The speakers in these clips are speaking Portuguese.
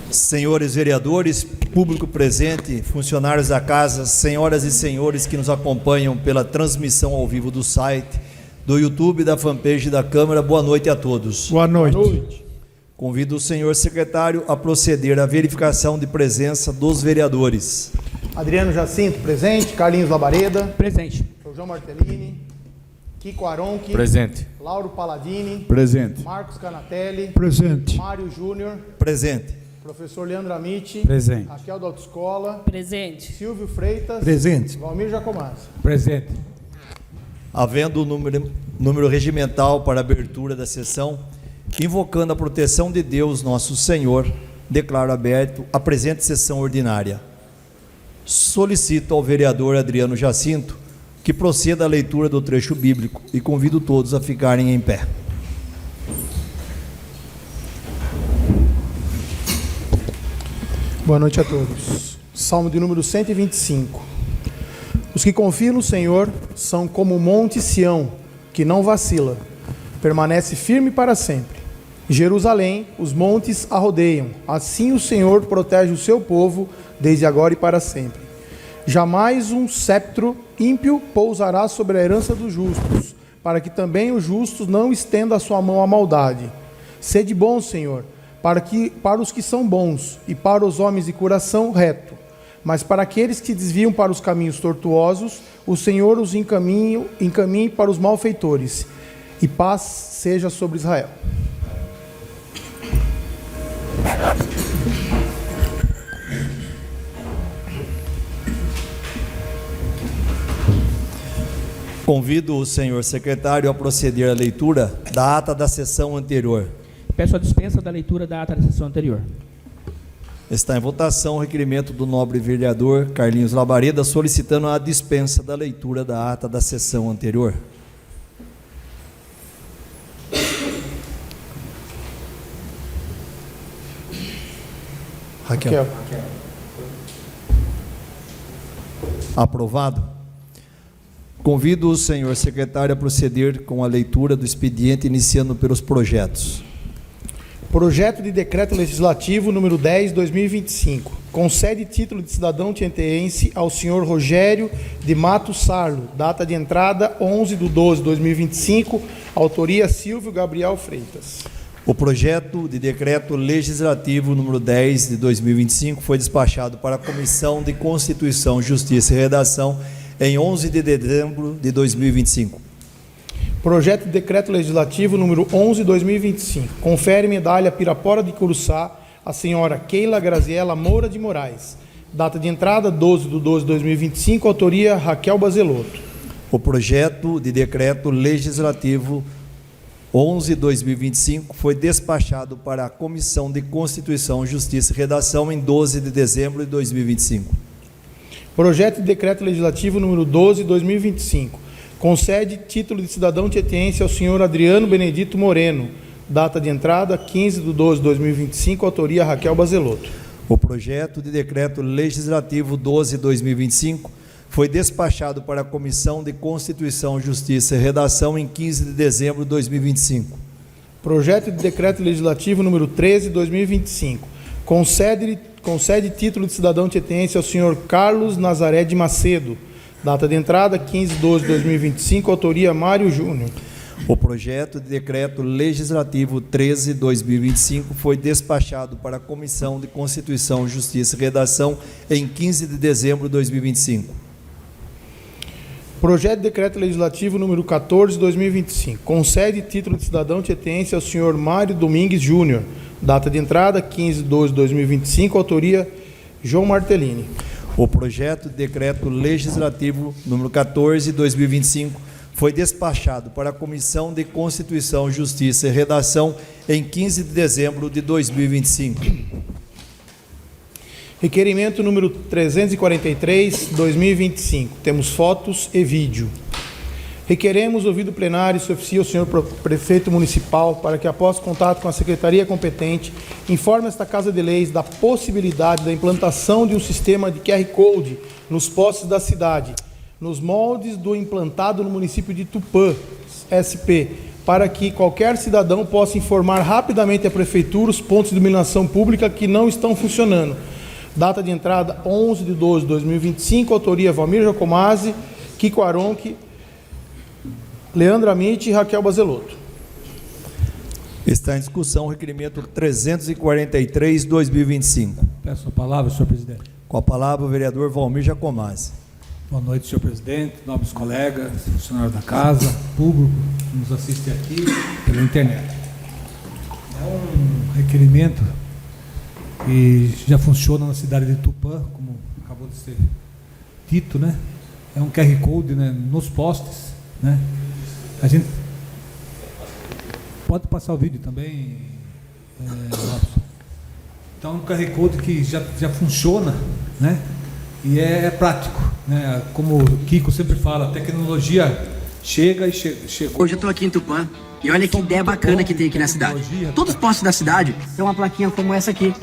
Senhores vereadores, público presente, funcionários da casa, senhoras e senhores que nos acompanham pela transmissão ao vivo do site, do YouTube, da fanpage da Câmara, boa noite a todos. Boa noite. Convido o senhor secretário a proceder à verificação de presença dos vereadores. Adriano Jacinto, presente. Carlinhos Labareda. Presente. João Martellini. Kiko Aronchi. Presente. Lauro Paladini. Presente. Marcos Canatelli. Presente. Mário Júnior. Presente. Professor Leandro Amitti. Presente. Raquel da Autoescola. Presente. Silvio Freitas. Presente. Valmir Jacomazzi. Presente. Havendo o número regimental para a abertura da sessão, invocando a proteção de Deus, nosso Senhor, declaro aberto a presente sessão ordinária. Solicito ao vereador Adriano Jacinto que proceda à leitura do trecho bíblico e convido todos a ficarem em pé. Boa noite a todos. Salmo de número 125. Os que confiam no Senhor são como o monte Sião, que não vacila, permanece firme para sempre. Jerusalém, os montes a rodeiam, assim o Senhor protege o seu povo, desde agora e para sempre. Jamais um cetro ímpio pousará sobre a herança dos justos, para que também os justos não estendam a sua mão à maldade. Sede bom, Senhor, para os que são bons e para os homens de coração reto. Mas para aqueles que desviam para os caminhos tortuosos, o Senhor os encaminhe para os malfeitores, e paz seja sobre Israel. Convido o senhor secretário a proceder à leitura da ata da sessão anterior. Peço a dispensa da leitura da ata da sessão anterior. Está em votação o requerimento do nobre vereador Carlinhos Labareda solicitando a dispensa da leitura da ata da sessão anterior. Raquel. Aprovado. Convido o senhor secretário a proceder com a leitura do expediente, iniciando pelos projetos. Projeto de Decreto Legislativo número 10, 2025. Concede título de cidadão tietense ao senhor Rogério de Matos Sarlo. Data de entrada 11/12/2025. Autoria Silvio Gabriel Freitas. O projeto de Decreto Legislativo número 10 de 2025 foi despachado para a Comissão de Constituição, Justiça e Redação em 11 de dezembro de 2025. Projeto de Decreto Legislativo número 11/2025. Confere medalha Pirapora de Curuçá à senhora Keila Graziela Moura de Moraes. Data de entrada 12/12/2025. Autoria Raquel Bazelotto. O projeto de Decreto Legislativo 11/2025 foi despachado para a Comissão de Constituição, Justiça e Redação em 12 de dezembro de 2025. Projeto de Decreto Legislativo número 12/2025. Concede título de cidadão tietense ao senhor Adriano Benedito Moreno. Data de entrada 15/12/2025. Autoria Raquel Bazelotto. O projeto de Decreto Legislativo 12/2025 foi despachado para a Comissão de Constituição, Justiça e Redação em 15 de dezembro de 2025. Projeto de Decreto Legislativo número 13/2025. Concede título de cidadão tietense ao senhor Carlos Nazaré de Macedo. Data de entrada 15/12/2025. Autoria Mário Júnior. O projeto de Decreto Legislativo 13/2025 foi despachado para a Comissão de Constituição, Justiça e Redação em 15 de dezembro de 2025. Projeto de Decreto Legislativo número 14/2025. Concede título de cidadão tietense ao senhor Mário Domingues Júnior. Data de entrada 15/12/2025. Autoria João Martellini. O projeto de Decreto Legislativo número 14/2025 foi despachado para a Comissão de Constituição, Justiça e Redação em 15 de dezembro de 2025. Requerimento número 343/2025. Temos fotos e vídeo. Requeremos, ouvido plenário, se oficia o senhor prefeito municipal para que, após contato com a secretaria competente, informe esta Casa de Leis da possibilidade da implantação de um sistema de QR Code nos postes da cidade, nos moldes do implantado no município de Tupã, SP, para que qualquer cidadão possa informar rapidamente à Prefeitura os pontos de iluminação pública que não estão funcionando. Data de entrada 11/12/2025, autoria Valmir Jacomazzi, Kiko Aronchi, Leandro Amit e Raquel Bazelotto. Está em discussão o requerimento 343/2025. Peço a palavra, senhor presidente. Com a palavra o vereador Valmir Jacomazzi. Boa noite, senhor presidente, nobres colegas, funcionários da casa, público que nos assiste aqui pela internet. É um requerimento que já funciona na cidade de Tupã, como acabou de ser dito, né? É um QR Code, né, nos postes, né? A gente pode passar o vídeo também, Robson. Então, é um QR Code que já funciona, né? E é prático, né? Como o Kiko sempre fala, a tecnologia chega e chegou. Hoje eu estou aqui em Tupã e olha que ideia bacana que tem aqui na cidade. Todos os postos da cidade têm uma plaquinha como essa aqui,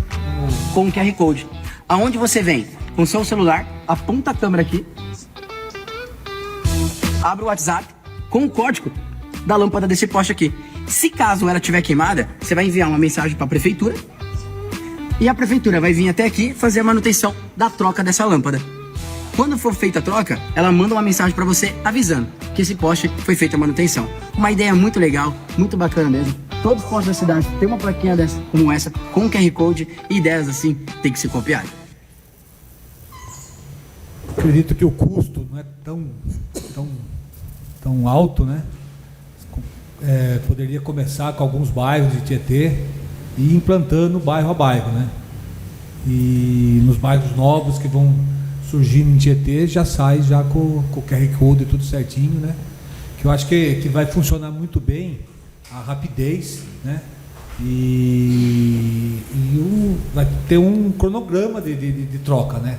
com um QR Code. Aonde você vem com seu celular, aponta a câmera aqui, abre o WhatsApp com o código da lâmpada desse poste aqui. Se caso ela estiver queimada, você vai enviar uma mensagem para a prefeitura e a prefeitura vai vir até aqui fazer a manutenção da troca dessa lâmpada. Quando for feita a troca, ela manda uma mensagem para você avisando que esse poste foi feita a manutenção. Uma ideia muito legal, muito bacana mesmo. Todos os postos da cidade têm uma plaquinha dessa, como essa, com QR Code, e ideias assim tem que ser copiadas. Acredito que o custo não é tão alto, né? Poderia começar com alguns bairros de Tietê e ir implantando bairro a bairro, né? E nos bairros novos que vão surgindo em Tietê, já sai já com o QR Code e tudo certinho, né? Que eu acho que vai funcionar muito bem a rapidez, né? Vai ter um cronograma de troca, né?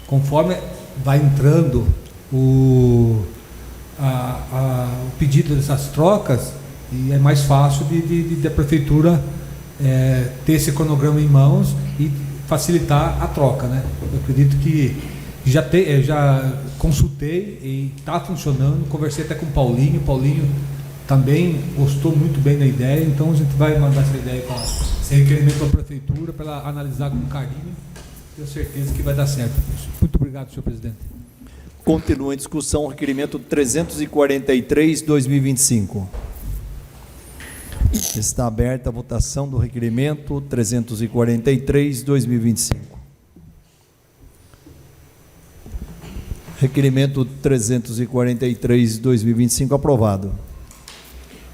Conforme vai entrando o pedido dessas trocas, e é mais fácil de a prefeitura ter esse cronograma em mãos e facilitar a troca, né? Eu acredito que já consultei e está funcionando. Conversei até com o Paulinho. Paulinho também gostou muito bem da ideia, então a gente vai mandar essa ideia para esse requerimento para a prefeitura para ela analisar com carinho. Tenho certeza que vai dar certo. Muito obrigado, senhor presidente. Continua em discussão o requerimento 343/2025. Está aberta a votação do requerimento 343/2025. Requerimento 343/2025 aprovado.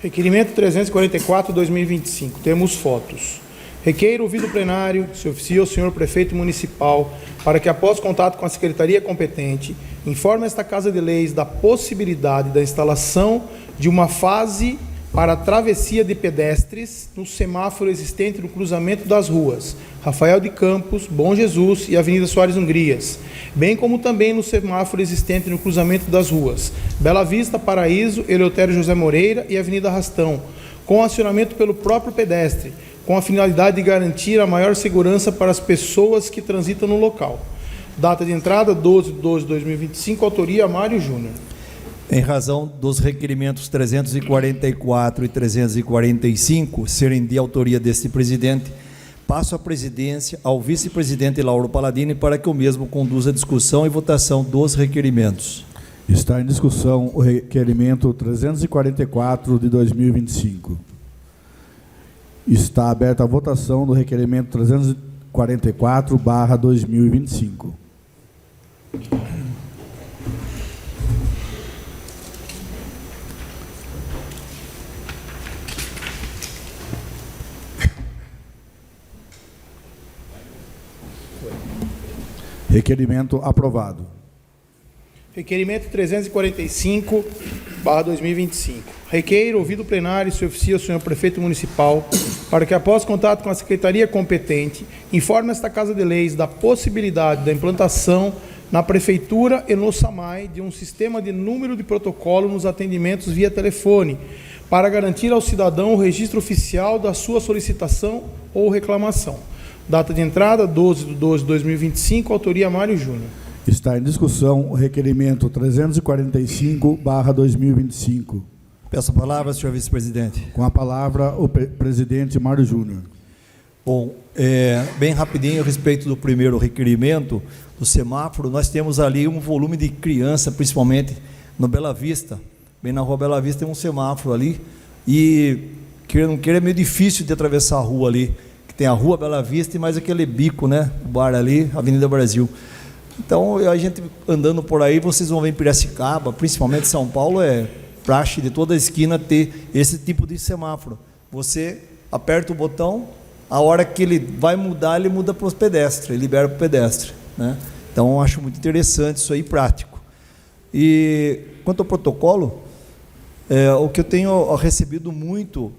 Requerimento 344/2025. Temos fotos. Requeiro ouvido plenário, se oficia ao senhor prefeito municipal, para que, após contato com a secretaria competente, informe esta Casa de Leis da possibilidade da instalação de uma fase para a travessia de pedestres no semáforo existente no cruzamento das ruas Rafael de Campos, Bom Jesus e Avenida Soares Hungrias, bem como também no semáforo existente no cruzamento das ruas Bela Vista, Paraíso, Eleutério José Moreira e Avenida Rastão, com acionamento pelo próprio pedestre, com a finalidade de garantir a maior segurança para as pessoas que transitam no local. Data de entrada 12/12/2025, autoria Mário Júnior. Em razão dos requerimentos 344 e 345 serem de autoria deste presidente, passo a presidência ao vice-presidente Lauro Palladini para que o mesmo conduza a discussão e votação dos requerimentos. Está em discussão o requerimento 344 de 2025. Está aberta a votação do requerimento 344/2025. Requerimento aprovado. Requerimento 345/2025. Requeiro, ouvido plenário, se oficia ao senhor prefeito municipal, para que, após contato com a secretaria competente, informe esta Casa de Leis da possibilidade da implantação na prefeitura e no SAMAI de um sistema de número de protocolo nos atendimentos via telefone, para garantir ao cidadão o registro oficial da sua solicitação ou reclamação. Data de entrada 12/12/2025, autoria Mário Júnior. Está em discussão o requerimento 345/2025. Peço a palavra, senhor vice-presidente. Com a palavra, o presidente Mário Júnior. Bom, bem rapidinho a respeito do primeiro requerimento do semáforo, nós temos ali um volume de criança, principalmente no Bela Vista, bem na rua Bela Vista tem um semáforo ali, e queira não queira é meio difícil de atravessar a rua ali, que tem a rua Bela Vista e mais aquele bico, né, o bar ali, Avenida Brasil. Então, a gente andando por aí, vocês vão ver em Piracicaba, principalmente São Paulo, é praxe de toda a esquina ter esse tipo de semáforo. Você aperta o botão, a hora que ele vai mudar, ele muda para os pedestres, ele libera para o pedestre, né? Então, eu acho muito interessante isso aí, prático. E quanto ao protocolo, o que eu tenho recebido muito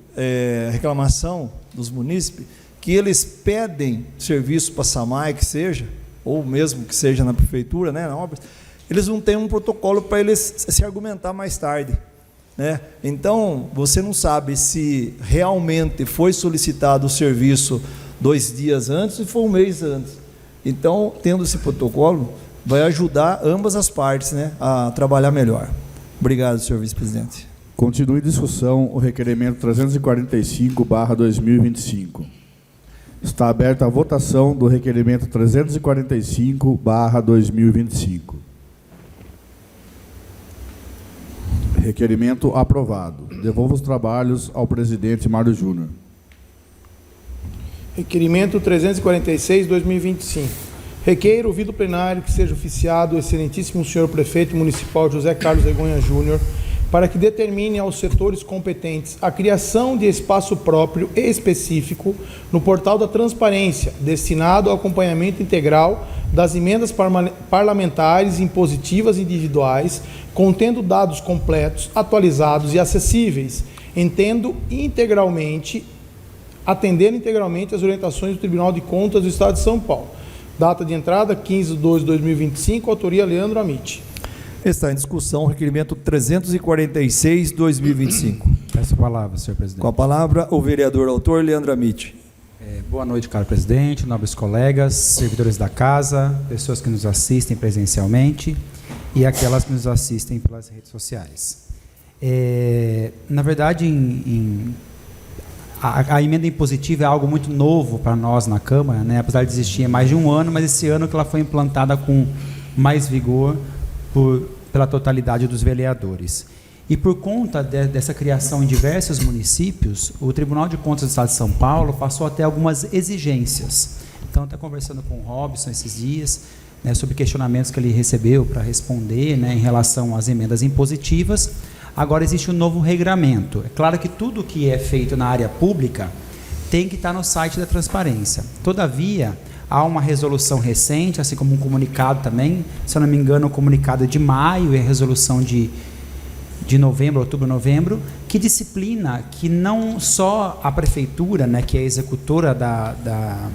reclamação dos munícipes, que eles pedem serviço para a SAMAI, que seja, ou mesmo que seja na prefeitura, né, na obra, eles não têm um protocolo para eles se argumentar mais tarde, né? Então, você não sabe se realmente foi solicitado o serviço 2 dias antes e foi 1 mês antes. Então, tendo esse protocolo, vai ajudar ambas as partes, né, a trabalhar melhor. Obrigado, senhor vice-presidente. Continue em discussão o requerimento 345/2025. Está aberta a votação do requerimento 345/2025. Requerimento aprovado. Devolvo os trabalhos ao presidente Mário Júnior. Requerimento 346/2025. Requeiro, ouvido plenário, que seja oficiado o excelentíssimo senhor prefeito municipal José Carlos Egonha Júnior, para que determine aos setores competentes a criação de espaço próprio e específico no portal da transparência, destinado ao acompanhamento integral das emendas parlamentares impositivas individuais, contendo dados completos, atualizados e acessíveis, atendendo integralmente as orientações do Tribunal de Contas do Estado de São Paulo. Data de entrada, 15/2/2025, autoria Leandro Amit. Está em discussão o requerimento 346/2025. Peço a palavra, senhor presidente. Com a palavra, o vereador autor, Leandro Amit. Boa noite, caro presidente, nobres colegas, servidores da casa, pessoas que nos assistem presencialmente e aquelas que nos assistem pelas redes sociais. Na verdade, a emenda impositiva é algo muito novo para nós na Câmara, né? Apesar de existir há mais de 1 ano, mas esse ano que ela foi implantada com mais vigor pela totalidade dos vereadores. E por conta dessa criação em diversos municípios, o Tribunal de Contas do Estado de São Paulo passou a ter algumas exigências. Então, está conversando com o Robson esses dias, né, sobre questionamentos que ele recebeu para responder, né, em relação às emendas impositivas. Agora existe um novo regramento. É claro que tudo que é feito na área pública tem que estar no site da transparência. Todavia, há uma resolução recente, assim como um comunicado também, se eu não me engano, o comunicado de maio e a resolução de novembro, outubro, novembro, que disciplina que não só a prefeitura, né, que é a executora da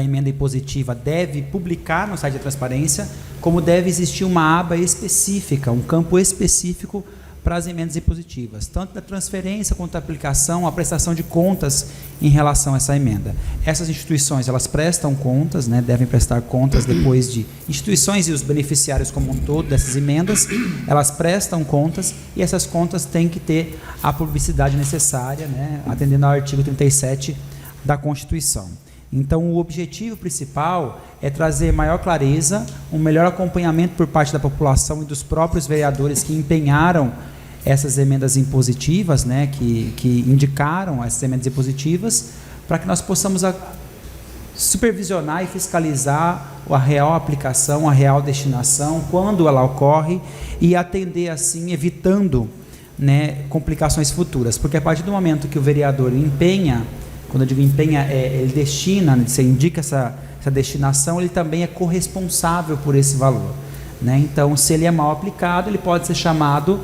emenda impositiva, deve publicar no site da transparência, como deve existir uma aba específica, um campo específico para as emendas impositivas, tanto da transferência quanto da aplicação, a prestação de contas em relação a essa emenda. Essas instituições, elas prestam contas, né, devem prestar contas depois de instituições e os beneficiários como um todo dessas emendas, elas prestam contas e essas contas têm que ter a publicidade necessária, né, atendendo ao artigo 37 da Constituição. Então, o objetivo principal é trazer maior clareza, um melhor acompanhamento por parte da população e dos próprios vereadores que empenharam essas emendas impositivas, né, que indicaram essas emendas impositivas, para que nós possamos supervisionar e fiscalizar a real aplicação, a real destinação, quando ela ocorre, e atender assim, evitando, né, complicações futuras. Porque a partir do momento que o vereador empenha, quando eu digo empenha, ele destina, você indica essa destinação, ele também é corresponsável por esse valor, né? Então, se ele é mal aplicado, ele pode ser chamado,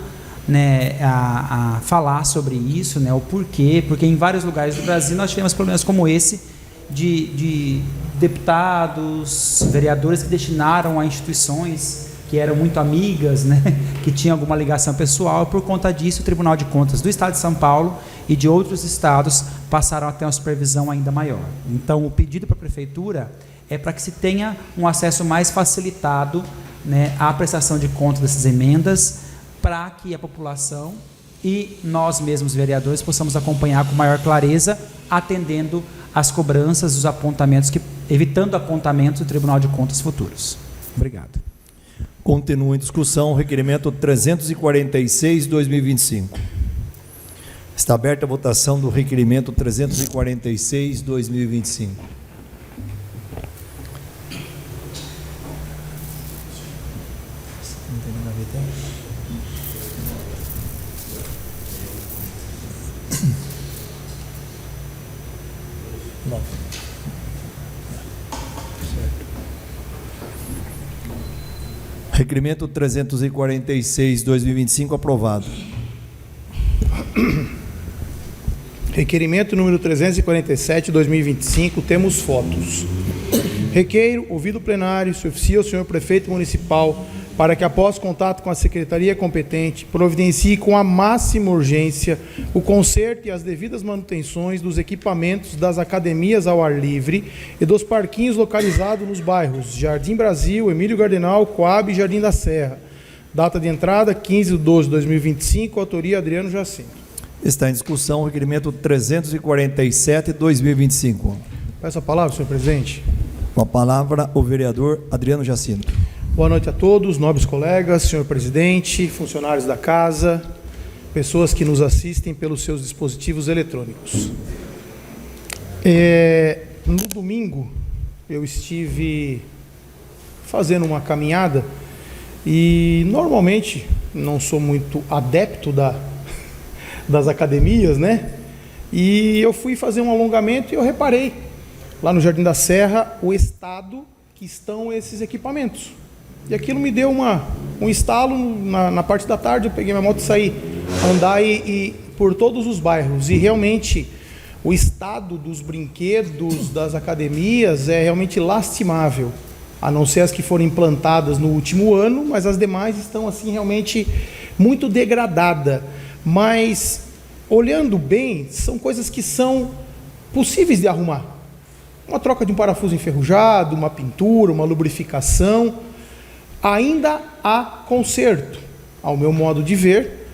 né, a falar sobre isso, né, o porquê, porque em vários lugares do Brasil nós tivemos problemas como esse de deputados, vereadores que destinaram a instituições que eram muito amigas, né, que tinham alguma ligação pessoal. Por conta disso, o Tribunal de Contas do Estado de São Paulo e de outros estados passaram a ter uma supervisão ainda maior. Então, o pedido para a Prefeitura é para que se tenha um acesso mais facilitado, né, à prestação de contas dessas emendas, para que a população e nós mesmos, vereadores, possamos acompanhar com maior clareza, atendendo às cobranças, os apontamentos, evitando apontamentos do Tribunal de Contas futuros. Obrigado. Continua em discussão o requerimento 346/2025. Está aberta a votação do requerimento 346/2025. Requerimento 346/2025 aprovado. Requerimento número 347/2025, temos fotos. Requeiro, ouvido o plenário, se oficia ao senhor prefeito municipal para que, após contato com a secretaria competente, providencie com a máxima urgência o conserto e as devidas manutenções dos equipamentos das academias ao ar livre e dos parquinhos localizados nos bairros Jardim Brasil, Emílio Gardenal, Coab e Jardim da Serra. Data de entrada, 15/12/2025, autoria Adriano Jacinto. Está em discussão o requerimento 347/2025. Peço a palavra, senhor presidente. Com a palavra, o vereador Adriano Jacinto. Boa noite a todos, nobres colegas, senhor presidente, funcionários da casa, pessoas que nos assistem pelos seus dispositivos eletrônicos. No domingo, eu estive fazendo uma caminhada e, normalmente, não sou muito adepto das academias, né? E eu fui fazer um alongamento e eu reparei, lá no Jardim da Serra, o estado que estão esses equipamentos. E aquilo me deu um estalo. Na parte da tarde eu peguei minha moto e saí andar por todos os bairros. E realmente o estado dos brinquedos, das academias é realmente lastimável. A não ser as que foram implantadas no último ano, mas as demais estão assim realmente muito degradadas. Mas, olhando bem, são coisas que são possíveis de arrumar. Uma troca de um parafuso enferrujado, uma pintura, uma lubrificação. Ainda há conserto, ao meu modo de ver,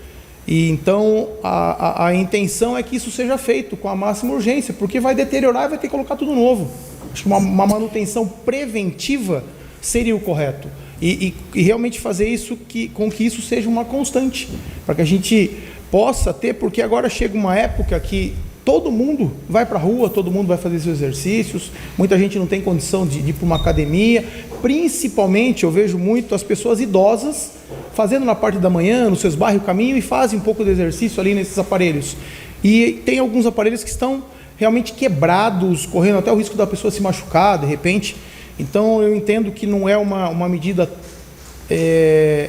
e então a intenção é que isso seja feito com a máxima urgência, porque vai deteriorar e vai ter que colocar tudo novo. Acho que uma manutenção preventiva seria o correto, e realmente fazer isso com que isso seja uma constante, para que a gente possa ter, porque agora chega uma época que todo mundo vai para a rua, todo mundo vai fazer seus exercícios, muita gente não tem condição de ir para uma academia, principalmente eu vejo muito as pessoas idosas fazendo na parte da manhã, nos seus bairros, caminho, e fazem um pouco de exercício ali nesses aparelhos. E tem alguns aparelhos que estão realmente quebrados, correndo até o risco da pessoa se machucar de repente. Então eu entendo que não é uma medida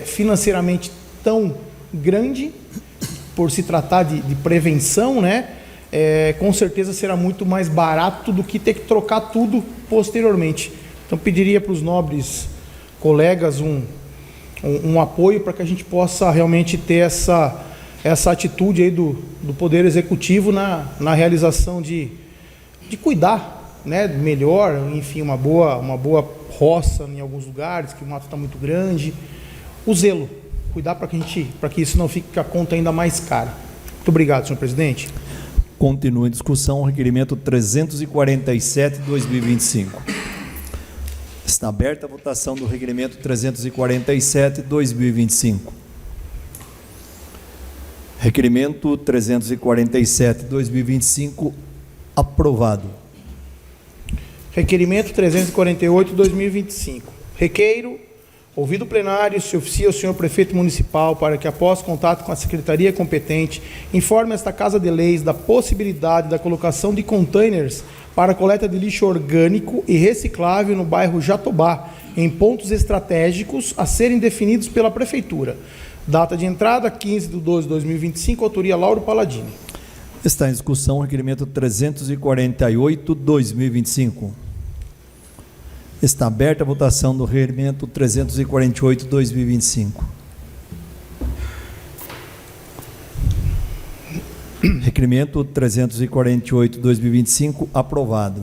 financeiramente tão grande, por se tratar de prevenção, né? Com certeza será muito mais barato do que ter que trocar tudo posteriormente. Então pediria para os nobres colegas um apoio para que a gente possa realmente ter essa atitude aí do Poder Executivo na realização de cuidar, né, melhor, enfim, uma boa roça em alguns lugares, que o mato está muito grande. O zelo, cuidar para que isso não fique a conta ainda mais cara. Muito obrigado, senhor presidente. Continua em discussão o requerimento 347/2025. Está aberta a votação do requerimento 347/2025. Requerimento 347/2025 aprovado. Requerimento 348/2025. Requeiro, ouvido o plenário, se oficia ao senhor prefeito municipal para que, após contato com a secretaria competente, informe esta Casa de Leis da possibilidade da colocação de containers para coleta de lixo orgânico e reciclável no bairro Jatobá, em pontos estratégicos a serem definidos pela Prefeitura. Data de entrada, 15/12/2025, autoria Lauro Palladini. Está em discussão o requerimento 348/2025. Está aberta a votação do requerimento 348/2025. Requerimento 348/2025 aprovado.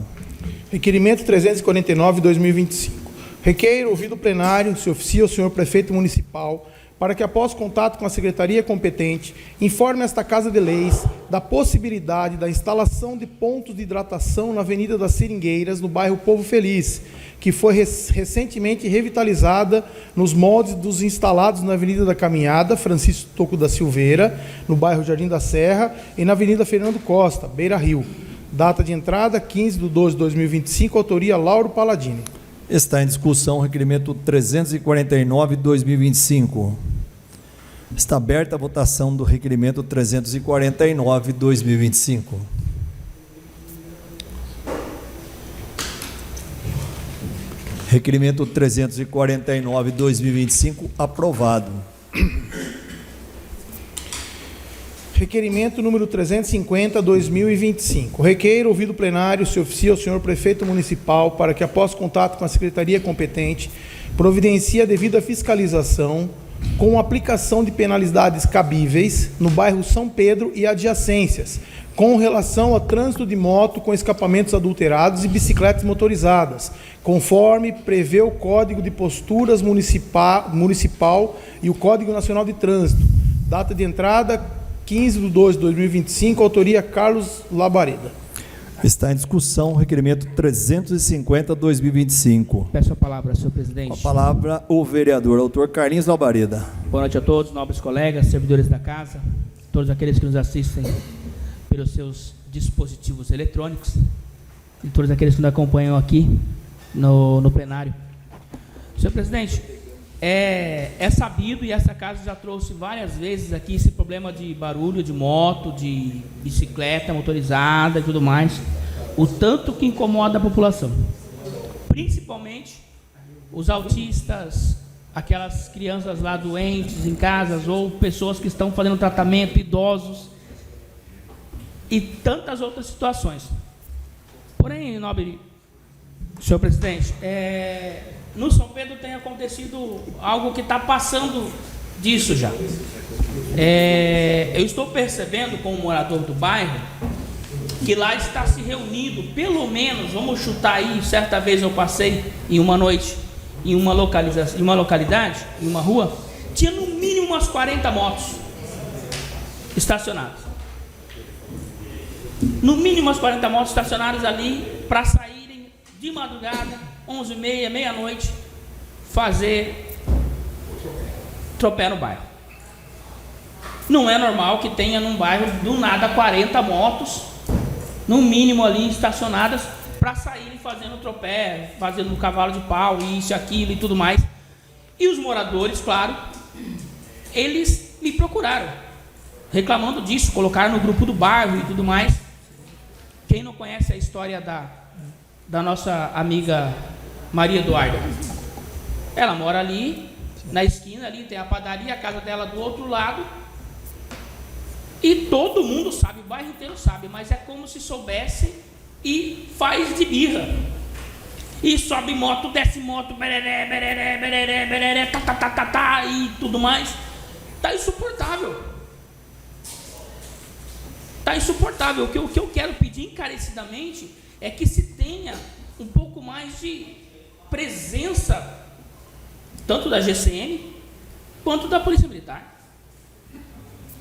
Requerimento 349/2025. Requeiro, ouvido o plenário, se oficia ao senhor prefeito municipal para que, após contato com a secretaria competente, informe esta Casa de Leis da possibilidade da instalação de pontos de hidratação na Avenida das Seringueiras, no bairro Povo Feliz, que foi recentemente revitalizada nos moldes dos instalados na Avenida da Caminhada, Francisco Toco da Silveira, no bairro Jardim da Serra, e na Avenida Fernando Costa, Beira Rio. Data de entrada, 15/12/2025, autoria Lauro Palladini. Está em discussão o requerimento 349/2025. Está aberta a votação do requerimento 349/2025. Requerimento 349/2025 aprovado. Requerimento número 350/2025. Requeiro, ouvido o plenário, se oficia ao senhor prefeito municipal para que, após contato com a secretaria competente, providencie a devida fiscalização com aplicação de penalidades cabíveis no bairro São Pedro e adjacências, com relação ao trânsito de moto com escapamentos adulterados e bicicletas motorizadas, conforme prevê o Código de Posturas Municipal e o Código Nacional de Trânsito. Data de entrada, 15/12/2025, autoria Carlos Labareda. Está em discussão o requerimento 350/2025. Peço a palavra, senhor Com presidente. a palavra o vereador, autor Carlinhos Labareda. Boa noite a todos, nobres colegas, servidores da casa, todos aqueles que nos assistem pelos seus dispositivos eletrônicos e todos aqueles que nos acompanham aqui no plenário. Senhor presidente, é sabido, e essa casa já trouxe várias vezes aqui esse problema de barulho de moto, de bicicleta motorizada e tudo mais, o tanto que incomoda a população, principalmente os autistas, aquelas crianças lá doentes em casas, ou pessoas que estão fazendo tratamento, idosos e tantas outras situações. Porém, nobre senhor presidente, no São Pedro tem acontecido algo que está passando disso já. Eu estou percebendo, como morador do bairro, que lá está se reunindo, pelo menos, vamos chutar aí, certa vez eu passei em uma noite, em uma localidade, em uma rua, tinha no mínimo umas 40 motos estacionadas. No mínimo umas 40 motos estacionadas ali para saírem de madrugada, 11h30, meia-noite, fazer tropé no bairro. Não é normal que tenha num bairro do nada 40 motos, no mínimo ali estacionadas, para saírem fazendo tropé, fazendo cavalo de pau, isso, aquilo e tudo mais. E os moradores, claro, eles me procuraram, reclamando disso, colocaram no grupo do bairro e tudo mais. Quem não conhece a história da nossa amiga Maria Eduarda, ela mora ali, na esquina ali, tem a padaria, a casa dela do outro lado, e todo mundo sabe, o bairro inteiro sabe, mas é como se soubesse e faz de birra. E sobe moto, desce moto, bereré, bereré, bereré, bereré, tá, tá, tá, tá, tá, e tudo mais. Tá insuportável. Está insuportável. O que eu quero pedir encarecidamente é que se tenha um pouco mais de presença, tanto da GCM quanto da Polícia Militar.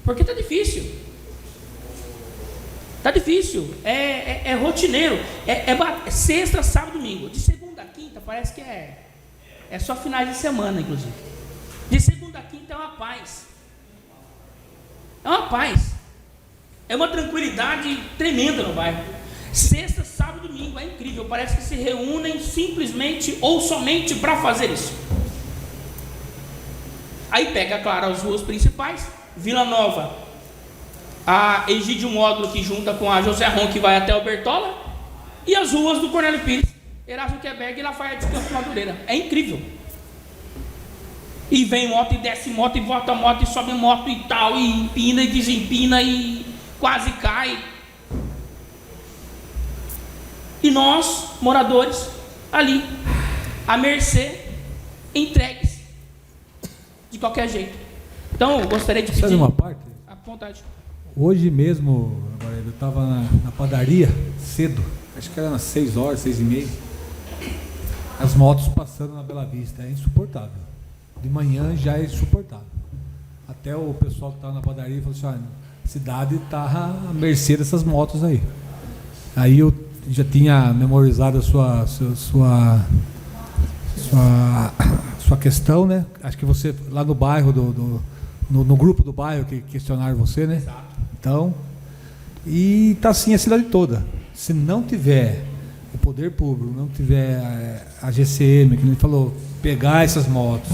Porque está difícil. Está difícil. É rotineiro. É sexta, sábado, domingo. De segunda a quinta parece que é só finais de semana, inclusive. De segunda a quinta é uma paz. É uma paz. É uma tranquilidade tremenda no bairro. Sexta, sábado, domingo, é incrível. Parece que se reúnem simplesmente ou somente para fazer isso. Aí pega, claro, as ruas principais. Vila Nova, a Egídio Módulo, que junta com a José Ron, que vai até o Bertola. E as ruas do Cornélio Pires, Erasmo Queberg e Lafayette de Campos Madureira. É incrível. E vem moto, e desce moto, e volta moto, e sobe moto e tal, e empina e desempina, e quase cai. E nós, moradores, ali, à mercê, entregues de qualquer jeito. Então, eu gostaria de pedir... Sabe uma parte? À vontade. Hoje mesmo, eu estava na padaria, cedo, acho que era nas 6 horas, 6h30, as motos passando na Bela Vista, é insuportável. De manhã já é insuportável. Até o pessoal que estava na padaria falou assim: olha, a cidade está à mercê dessas motos aí. Aí eu já tinha memorizado a sua questão, né? Acho que você, lá no bairro, no grupo do bairro, que questionaram você, né? Exato. Então, e está assim a cidade toda. Se não tiver o poder público, não tiver a GCM, que ele falou, pegar essas motos,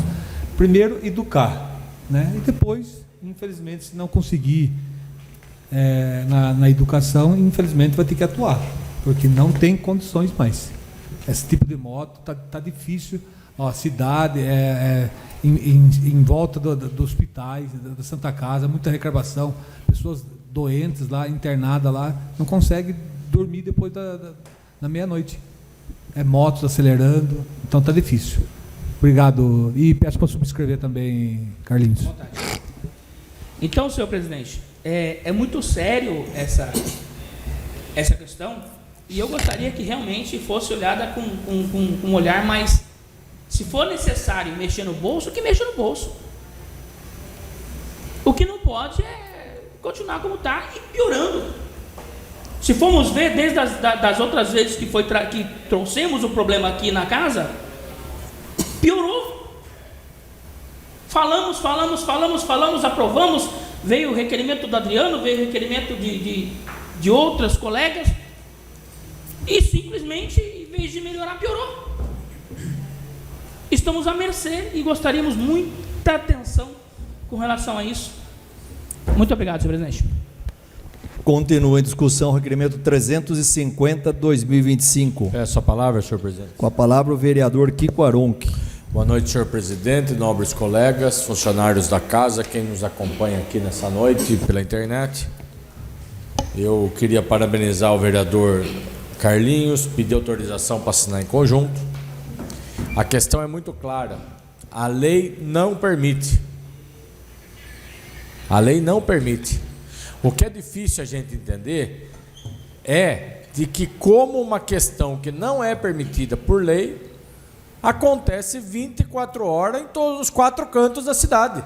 primeiro educar, né? E depois, infelizmente, se não conseguir na educação, infelizmente vai ter que atuar, porque não tem condições mais. Esse tipo de moto tá difícil. Ó, a cidade em volta do hospitais, da Santa Casa, muita reclamação, pessoas doentes lá, internadas lá, não conseguem dormir depois da meia-noite. Motos acelerando, então tá difícil. Obrigado. E peço para subscrever também, Carlinhos. Então, senhor presidente, é muito sério essa questão, e eu gostaria que realmente fosse olhada com um olhar mais. Se for necessário mexer no bolso, que mexa no bolso. O que não pode é continuar como está e piorando. Se formos ver, desde das outras vezes que trouxemos o problema aqui na casa, piorou. Falamos, aprovamos, veio o requerimento do Adriano, veio o requerimento de outras colegas, e simplesmente, em vez de melhorar, piorou. Estamos à mercê e gostaríamos muita atenção com relação a isso. Muito obrigado, senhor presidente. Continua em discussão o requerimento 350/2025. Peço a palavra, senhor presidente. Com a palavra o vereador Kiko Aronchi. Boa noite, senhor presidente, nobres colegas, funcionários da casa, quem nos acompanha aqui nessa noite pela internet. Eu queria parabenizar o vereador Carlinhos, pedir autorização para assinar em conjunto. A questão é muito clara. A lei não permite. A lei não permite. O que é difícil a gente entender é de que, como uma questão que não é permitida por lei, acontece 24 horas em todos os 4 cantos da cidade.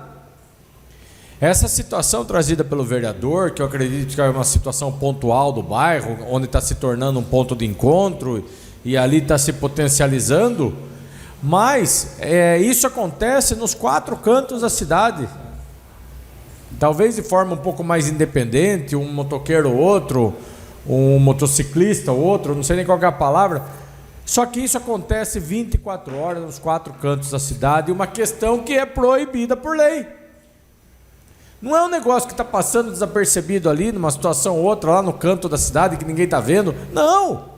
Essa situação trazida pelo vereador, que eu acredito que é uma situação pontual do bairro, onde está se tornando um ponto de encontro e ali está se potencializando, mas isso acontece nos 4 cantos da cidade. Talvez de forma um pouco mais independente, um motoqueiro ou outro, um motociclista ou outro, não sei nem qual é a palavra. Só que isso acontece 24 horas nos 4 cantos da cidade, uma questão que é proibida por lei. Não é um negócio que está passando desapercebido ali, numa situação ou outra, lá no canto da cidade, que ninguém está vendo. Não!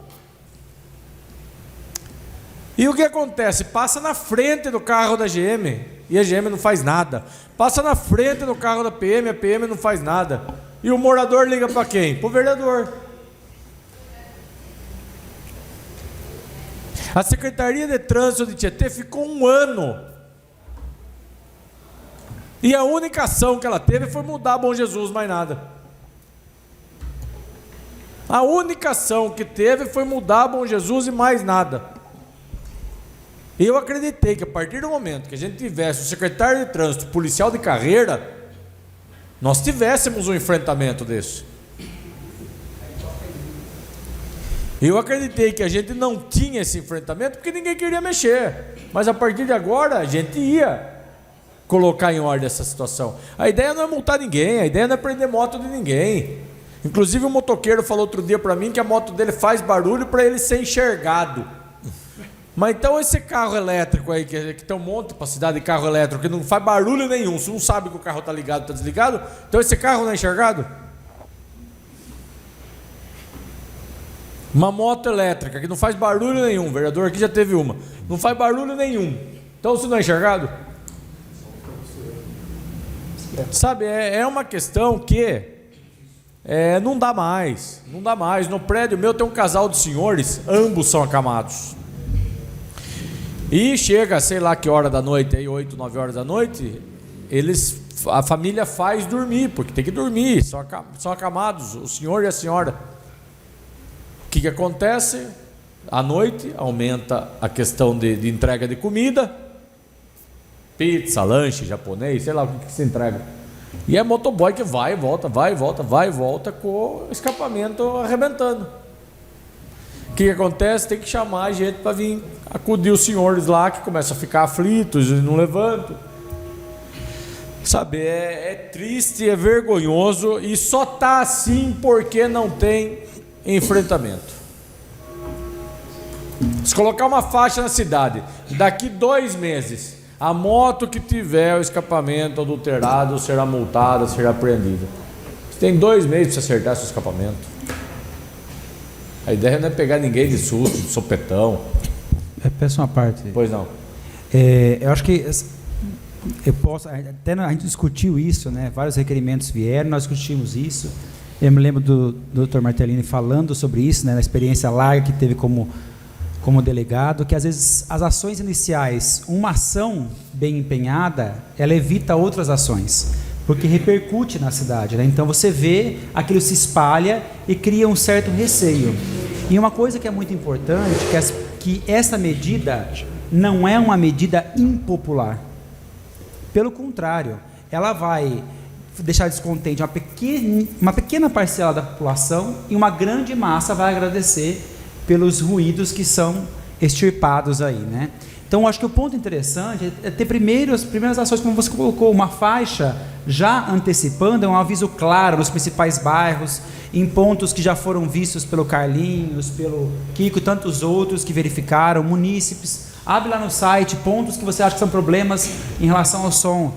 E o que acontece? Passa na frente do carro da GM e a GM não faz nada. Passa na frente do carro da PM, a PM não faz nada. E o morador liga para quem? Para o vereador. A Secretaria de Trânsito de Tietê ficou 1 ano. E a única ação que ela teve foi mudar Bom Jesus, mais nada. A única ação que teve foi mudar Bom Jesus e mais nada. E eu acreditei que a partir do momento que a gente tivesse o secretário de trânsito, policial de carreira, nós tivéssemos um enfrentamento desse. Eu acreditei que a gente não tinha esse enfrentamento porque ninguém queria mexer. Mas a partir de agora a gente ia colocar em ordem essa situação. A ideia não é multar ninguém, a ideia não é prender moto de ninguém. Inclusive o motoqueiro falou outro dia para mim que a moto dele faz barulho para ele ser enxergado. Mas então esse carro elétrico aí, que tem um monte para a cidade de carro elétrico, que não faz barulho nenhum, você não sabe que o carro está ligado, está desligado, então esse carro não é enxergado? Uma moto elétrica que não faz barulho nenhum, o vereador aqui já teve uma, não faz barulho nenhum, então você não é enxergado? Sabe, é uma questão que não dá mais, não dá mais. No prédio meu tem um casal de senhores, ambos são acamados. E chega, sei lá que hora da noite, aí 8, 9 horas da noite, a família faz dormir, porque tem que dormir, são acamados, o senhor e a senhora. O que acontece? À noite aumenta a questão de entrega de comida, pizza, lanche japonês, sei lá o que se entrega. E é motoboy que vai e volta, vai e volta, vai e volta, com o escapamento arrebentando. O que acontece? Tem que chamar a gente para vir acudir os senhores lá, que começam a ficar aflitos e não levantam. Sabe, é triste, é vergonhoso, e só tá assim porque não tem enfrentamento. Se colocar uma faixa na cidade, daqui 2 meses, a moto que tiver o escapamento adulterado será multada, será apreendida. Você tem 2 meses para acertar seu escapamento. A ideia não é pegar ninguém de susto, de sopetão. Peço uma parte. Pois não. Eu acho que eu posso. Até a gente discutiu isso, né? Vários requerimentos vieram, nós discutimos isso. Eu me lembro do Dr. Martellini falando sobre isso, né? Na experiência larga que teve como delegado, que às vezes as ações iniciais, uma ação bem empenhada, ela evita outras ações, porque repercute na cidade, né? Então você vê, aquilo se espalha e cria um certo receio. E uma coisa que é muito importante, que essa medida não é uma medida impopular. Pelo contrário, ela vai deixar descontente uma pequena parcela da população, e uma grande massa vai agradecer pelos ruídos que são extirpados aí, né? Então, acho que o ponto interessante é ter as primeiras ações, como você colocou, uma faixa já antecipando, é um aviso claro nos principais bairros, em pontos que já foram vistos pelo Carlinhos, pelo Kiko e tantos outros que verificaram, munícipes. Abre lá no site pontos que você acha que são problemas em relação ao som.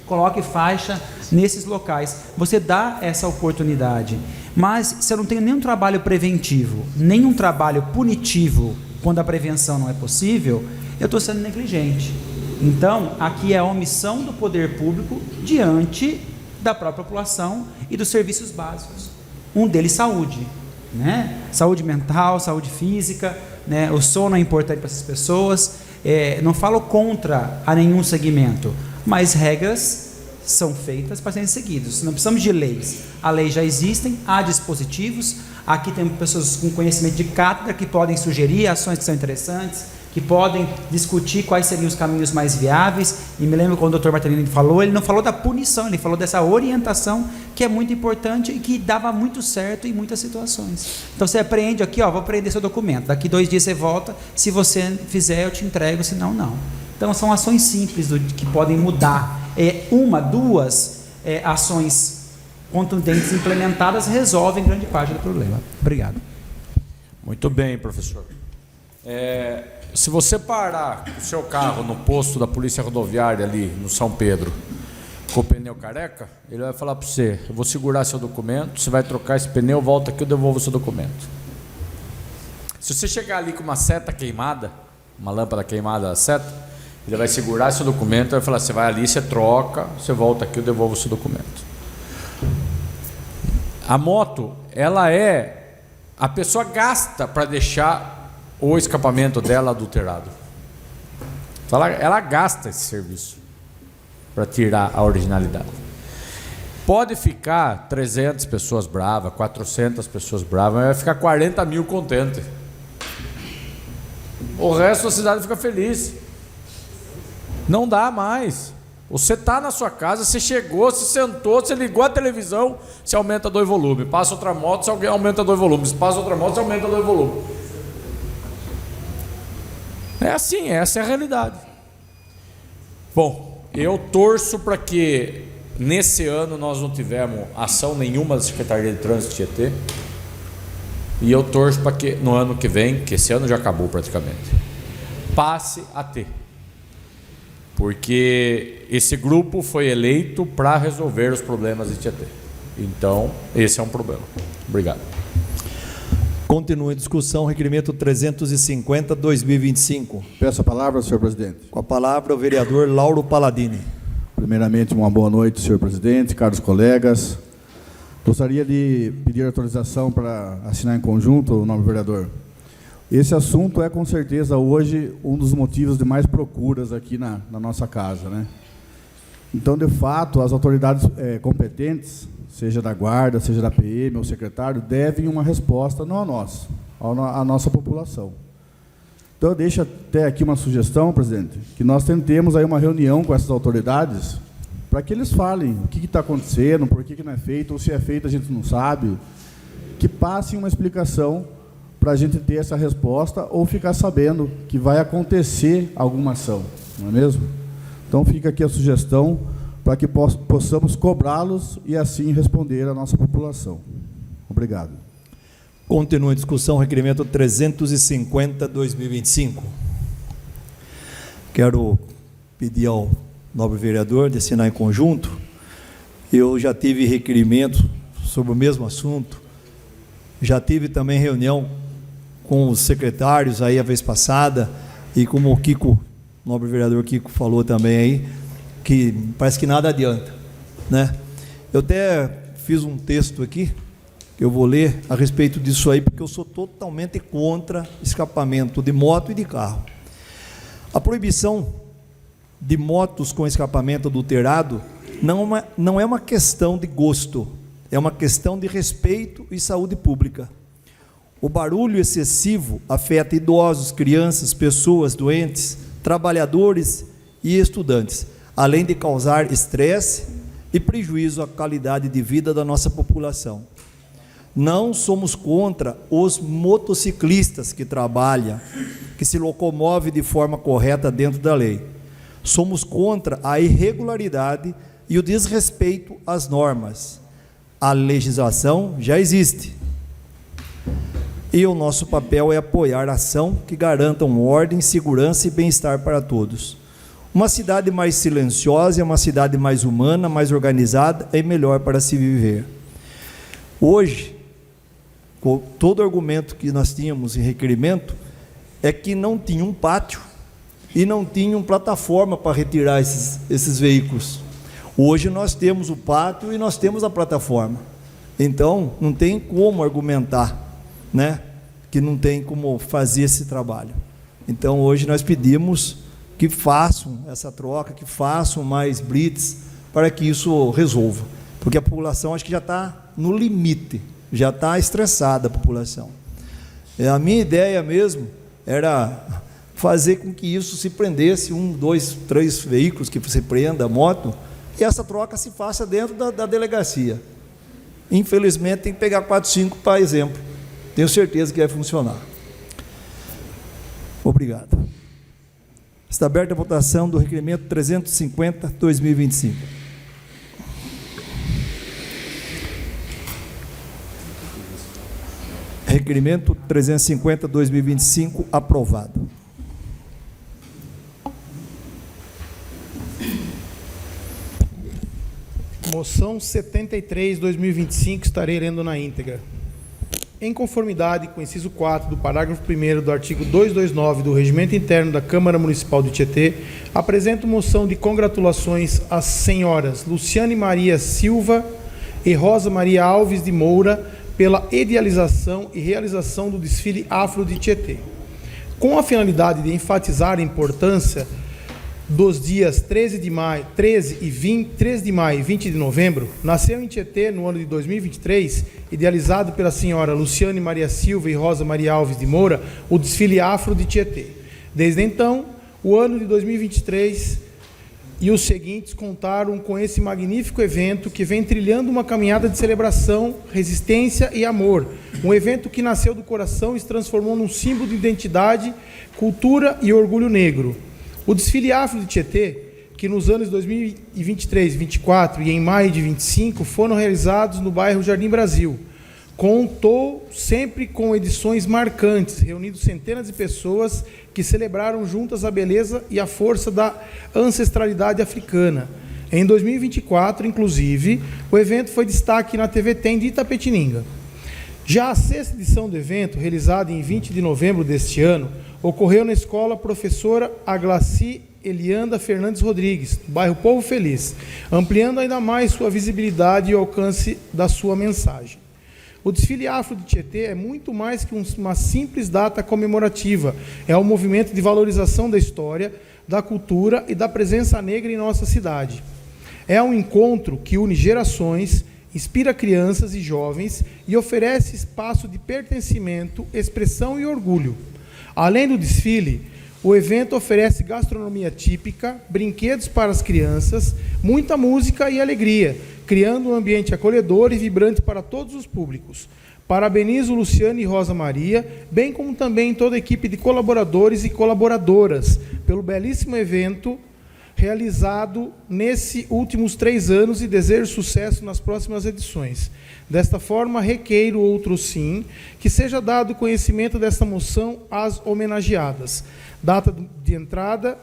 Coloque faixa nesses locais. Você dá essa oportunidade. Mas se eu não tenho nenhum trabalho preventivo, nenhum trabalho punitivo, quando a prevenção não é possível, eu estou sendo negligente. Então, aqui é a omissão do poder público diante da própria população e dos serviços básicos. Um deles, saúde, né? Saúde mental, saúde física, né? O sono é importante para essas pessoas. Não falo contra a nenhum segmento, mas regras são feitas para serem seguidas. Não precisamos de leis. A lei já existem, há dispositivos. Aqui tem pessoas com conhecimento de cátedra que podem sugerir ações que são interessantes, que podem discutir quais seriam os caminhos mais viáveis. E me lembro quando o Dr. Martellini falou, ele não falou da punição, ele falou dessa orientação que é muito importante e que dava muito certo em muitas situações. Então você apreende aqui, vou apreender seu documento, daqui 2 dias você volta, se você fizer eu te entrego, senão não. Então são ações simples que podem mudar. 1, 2 ações contundentes implementadas resolvem grande parte do problema. Obrigado. Muito bem, professor. Se você parar o seu carro no posto da Polícia Rodoviária ali no São Pedro com o pneu careca, ele vai falar para você: eu vou segurar seu documento, você vai trocar esse pneu, volta aqui, eu devolvo seu documento. Se você chegar ali com uma seta queimada, uma lâmpada queimada, a seta, ele vai segurar seu documento e vai falar: você vai ali, você troca, você volta aqui, eu devolvo seu documento. A moto, a pessoa gasta para deixar o escapamento dela adulterado. Ela gasta esse serviço para tirar a originalidade. Pode ficar 300 pessoas bravas, 400 pessoas bravas, mas vai ficar 40 mil contentes. O resto da cidade fica feliz. Não dá mais. Você está na sua casa, você chegou, você sentou, você ligou a televisão, você aumenta 2 volumes. Passa outra moto, você aumenta 2 volumes. Passa outra moto, você aumenta 2 volumes. É assim, essa é a realidade. Bom, eu torço para que nesse ano nós não tivemos ação nenhuma da Secretaria de Trânsito de Tietê. E eu torço para que no ano que vem, que esse ano já acabou praticamente, passe a ter. Porque esse grupo foi eleito para resolver os problemas de Tietê. Então, esse é um problema. Obrigado. Continua em discussão, requerimento 350/2025. Peço a palavra, senhor presidente. Com a palavra, o vereador Lauro Palladini. Primeiramente, uma boa noite, senhor presidente, caros colegas. Gostaria de pedir autorização para assinar em conjunto, o nobre vereador. Esse assunto é, com certeza, hoje, um dos motivos de mais procuras aqui na nossa casa, né? Então, de fato, as autoridades competentes, seja da guarda, seja da PM ou secretário, devem uma resposta, não a nós, à nossa população. Então, eu deixo até aqui uma sugestão, presidente, que nós tentemos aí uma reunião com essas autoridades para que eles falem o que está acontecendo, por que não é feito, ou se é feito a gente não sabe, que passem uma explicação para a gente ter essa resposta ou ficar sabendo que vai acontecer alguma ação, não é mesmo? Então fica aqui a sugestão para que possamos cobrá-los e assim responder à nossa população. Obrigado. Continua a discussão, requerimento 350/2025. Quero pedir ao nobre vereador de assinar em conjunto. Eu já tive requerimento sobre o mesmo assunto, já tive também reunião com os secretários aí a vez passada, e como o Kiko, o nobre vereador Kiko falou também aí, que parece que nada adianta, né? Eu até fiz um texto aqui, que eu vou ler a respeito disso aí, porque eu sou totalmente contra escapamento de moto e de carro. A proibição de motos com escapamento adulterado não é uma questão de gosto, é uma questão de respeito e saúde pública. O barulho excessivo afeta idosos, crianças, pessoas doentes, trabalhadores e estudantes, além de causar estresse e prejuízo à qualidade de vida da nossa população. Não somos contra os motociclistas que trabalham, que se locomovem de forma correta dentro da lei. Somos contra a irregularidade e o desrespeito às normas. A legislação já existe. E o nosso papel é apoiar a ação que garantam ordem, segurança e bem-estar para todos. Uma cidade mais silenciosa é uma cidade mais humana, mais organizada e melhor para se viver. Hoje, todo argumento que nós tínhamos em requerimento é que não tinha um pátio e não tinha uma plataforma para retirar esses veículos. Hoje nós temos o pátio e nós temos a plataforma. Então, não tem como argumentar, né, que não tem como fazer esse trabalho. Então, hoje nós pedimos que façam essa troca, que façam mais blitz para que isso resolva, porque a população acho que já está no limite, já está estressada a população. A minha ideia mesmo era fazer com que isso se prendesse, 1, 2, 3 veículos que você prenda, a moto, e essa troca se faça dentro da delegacia. Infelizmente tem que pegar 4, 5 para exemplo. Tenho certeza que vai funcionar. Obrigado. Está aberta a votação do requerimento 350/2025. Requerimento 350/2025 aprovado. Moção 73/2025, estarei lendo na íntegra. Em conformidade com o inciso 4 do parágrafo 1º do artigo 229 do Regimento Interno da Câmara Municipal de Tietê, apresento moção de congratulações às senhoras Luciane Maria Silva e Rosa Maria Alves de Moura pela idealização e realização do desfile afro de Tietê. Com a finalidade de enfatizar a importância dos dias 13 de maio e 20 de novembro, nasceu em Tietê, no ano de 2023, idealizado pela senhora Luciane Maria Silva e Rosa Maria Alves de Moura, o desfile afro de Tietê. Desde então, o ano de 2023 e os seguintes contaram com esse magnífico evento que vem trilhando uma caminhada de celebração, resistência e amor. Um evento que nasceu do coração e se transformou num símbolo de identidade, cultura e orgulho negro. O desfile afro de Tietê, que nos anos 2023, 2024 e em maio de 25 foram realizados no bairro Jardim Brasil, contou sempre com edições marcantes, reunindo centenas de pessoas que celebraram juntas a beleza e a força da ancestralidade africana. Em 2024, inclusive, o evento foi destaque na TV Tem de Itapetininga. Já a 6ª edição do evento, realizada em 20 de novembro deste ano, ocorreu na escola Professora Aglaci Elianda Fernandes Rodrigues, bairro Povo Feliz, ampliando ainda mais sua visibilidade e o alcance da sua mensagem. O desfile afro de Tietê é muito mais que uma simples data comemorativa, é um movimento de valorização da história, da cultura e da presença negra em nossa cidade. É um encontro que une gerações, inspira crianças e jovens e oferece espaço de pertencimento, expressão e orgulho. Além do desfile, O evento oferece gastronomia típica, brinquedos para as crianças, muita música e alegria, criando um ambiente acolhedor e vibrante para todos os públicos. Parabenizo Luciane e Rosa Maria, bem como também toda a equipe de colaboradores e colaboradoras, pelo belíssimo evento realizado nesses últimos 3 anos e desejo sucesso nas próximas edições. Desta forma, requeiro outro sim, que seja dado conhecimento desta moção às homenageadas. Data de entrada,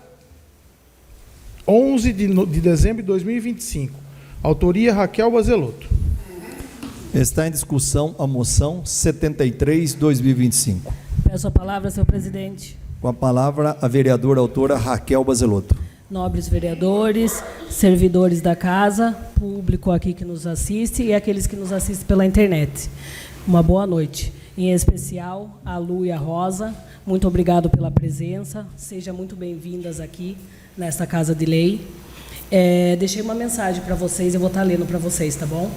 11 de dezembro de 2025. Autoria, Raquel Bazelotto. Está em discussão a moção 73/2025. Peço a palavra, senhor presidente. Com a palavra, a vereadora autora Raquel Bazelotto. Nobres vereadores, servidores da casa, público aqui que nos assiste e aqueles que nos assistem pela internet. Uma boa noite. Em especial, a Lu e a Rosa, muito obrigado pela presença. Sejam muito bem-vindas aqui nesta Casa de Lei. Deixei uma mensagem para vocês, eu vou estar lendo para vocês, tá bom?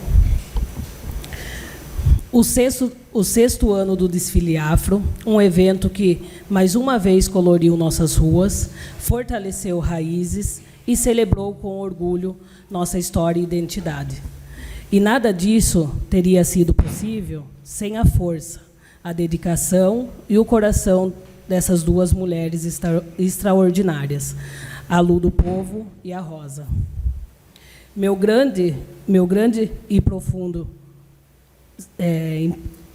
O sexto ano do Desfile Afro, um evento que, mais uma vez, coloriu nossas ruas, fortaleceu raízes e celebrou com orgulho nossa história e identidade. E nada disso teria sido possível sem a força, a dedicação e o coração dessas duas mulheres extraordinárias, a Lu do Povo e a Rosa. Meu grande e profundo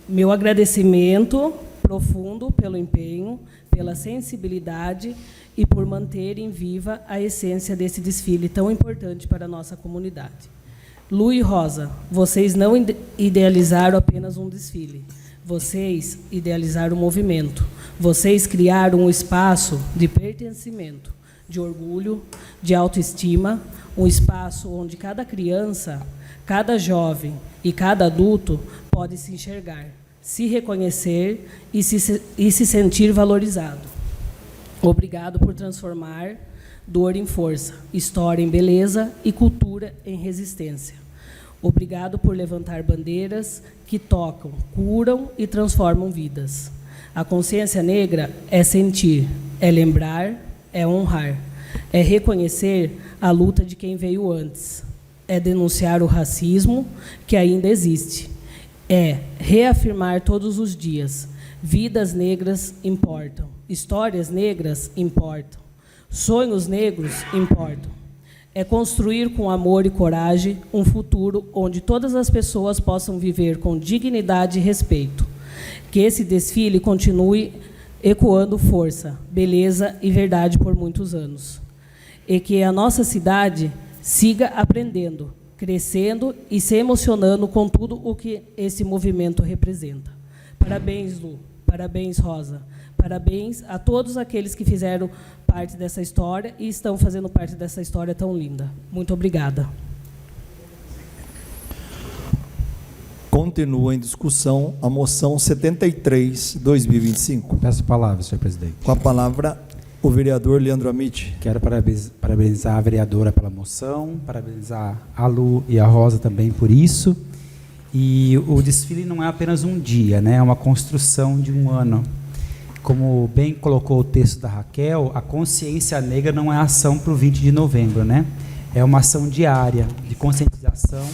meu agradecimento profundo pelo empenho, pela sensibilidade e por manterem viva a essência desse desfile tão importante para a nossa comunidade. Lu e Rosa, vocês não idealizaram apenas um desfile, vocês idealizaram um movimento, vocês criaram um espaço de pertencimento, de orgulho, de autoestima, um espaço onde cada criança, cada jovem e cada adulto pode se enxergar, se reconhecer e se sentir valorizado. Obrigado por transformar dor em força, história em beleza e cultura em resistência. Obrigado por levantar bandeiras que tocam, curam e transformam vidas. A consciência negra é sentir, é lembrar, é honrar, é reconhecer a luta de quem veio antes, é denunciar o racismo que ainda existe, é reafirmar todos os dias: vidas negras importam, histórias negras importam, sonhos negros importam. É construir com amor e coragem um futuro onde todas as pessoas possam viver com dignidade e respeito. Que esse desfile continue ecoando força, beleza e verdade por muitos anos. E que a nossa cidade siga aprendendo, crescendo e se emocionando com tudo o que esse movimento representa. Parabéns, Lu. Parabéns, Rosa. Parabéns a todos aqueles que fizeram parte dessa história e estão fazendo parte dessa história tão linda. Muito obrigada. Continua em discussão a moção 73/2025. Peço a palavra, senhor presidente. Com a palavra, o vereador Leandro Amit. Quero parabenizar a vereadora pela moção, parabenizar a Lu e a Rosa também por isso. E o desfile não é apenas um dia, né? É uma construção de um ano. Como bem colocou o texto da Raquel, a consciência negra não é ação para o 20 de novembro, né? É uma ação diária de conscientização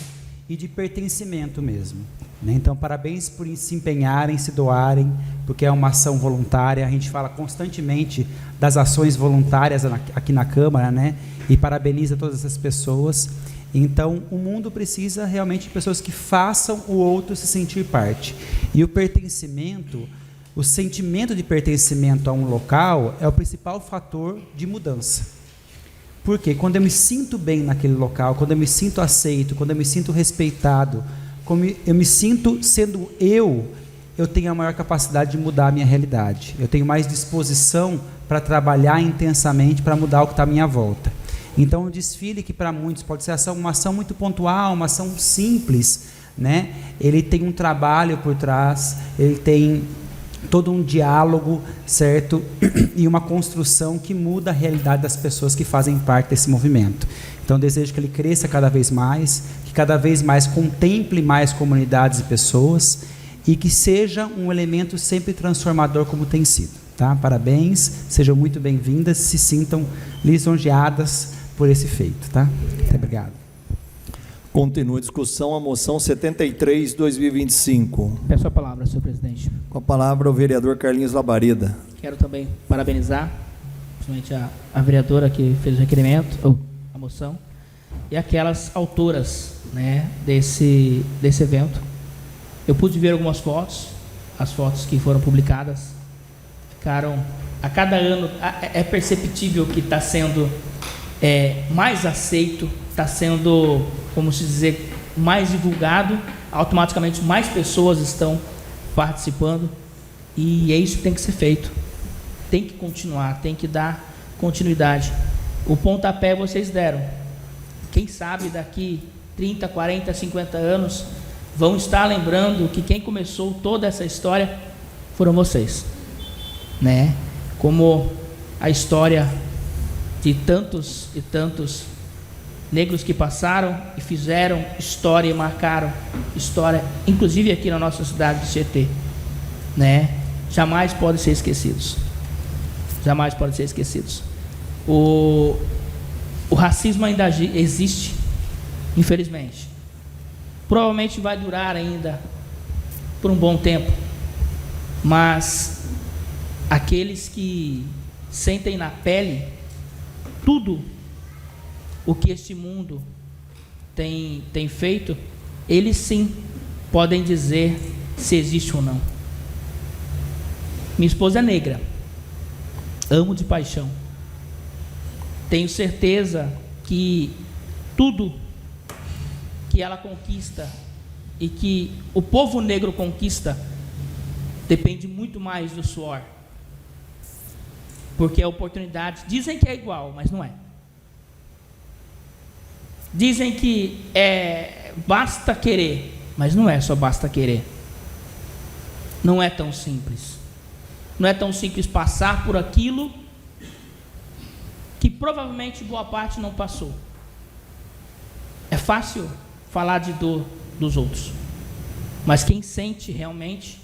e de pertencimento mesmo, né? Então, parabéns por se empenharem, se doarem, porque é uma ação voluntária. A gente fala constantemente das ações voluntárias aqui na Câmara, né? E parabeniza todas essas pessoas. Então, o mundo precisa realmente de pessoas que façam o outro se sentir parte. E o pertencimento, o sentimento de pertencimento a um local é o principal fator de mudança. Porque quando eu me sinto bem naquele local, quando eu me sinto aceito, quando eu me sinto respeitado, quando eu me sinto sendo eu tenho a maior capacidade de mudar a minha realidade. Eu tenho mais disposição para trabalhar intensamente para mudar o que está à minha volta. Então, o desfile, que para muitos pode ser uma ação muito pontual, uma ação simples, né? Ele tem um trabalho por trás, ele tem todo um diálogo, certo? E uma construção que muda a realidade das pessoas que fazem parte desse movimento. Então, desejo que ele cresça cada vez mais, que cada vez mais contemple mais comunidades e pessoas e que seja um elemento sempre transformador como tem sido. tá? Parabéns, sejam muito bem-vindas, se sintam lisonjeadas por esse feito, tá? Muito obrigado. Continua a discussão, a moção 73/2025. Peço a palavra, senhor presidente. Com a palavra o vereador Carlinhos Labareda. Quero também parabenizar, principalmente a vereadora que fez o requerimento, ou a moção, e aquelas autoras, né, desse evento. Eu pude ver algumas fotos, as fotos que foram publicadas, ficaram, a cada ano, é perceptível que está sendo mais aceito, está sendo, como se dizer, mais divulgado, automaticamente mais pessoas estão participando, e é isso que tem que ser feito. Tem que continuar, tem que dar continuidade. O pontapé vocês deram. Quem sabe daqui 30, 40, 50 anos vão estar lembrando que quem começou toda essa história foram vocês, né? Como a história de tantos e tantos negros que passaram e fizeram história e marcaram história, inclusive aqui na nossa cidade de Tietê, né? Jamais podem ser esquecidos. Jamais podem ser esquecidos. O racismo ainda existe, infelizmente. Provavelmente vai durar ainda por um bom tempo, mas aqueles que sentem na pele tudo o que este mundo tem feito, eles sim podem dizer se existe ou não. Minha esposa é negra, amo de paixão, tenho certeza que tudo que ela conquista e que o povo negro conquista depende muito mais do suor, porque a oportunidade, dizem que é igual, mas não é. Dizem que basta querer, mas não é só basta querer. Não é tão simples. Não é tão simples passar por aquilo que provavelmente boa parte não passou. É fácil falar de dor dos outros, mas quem sente realmente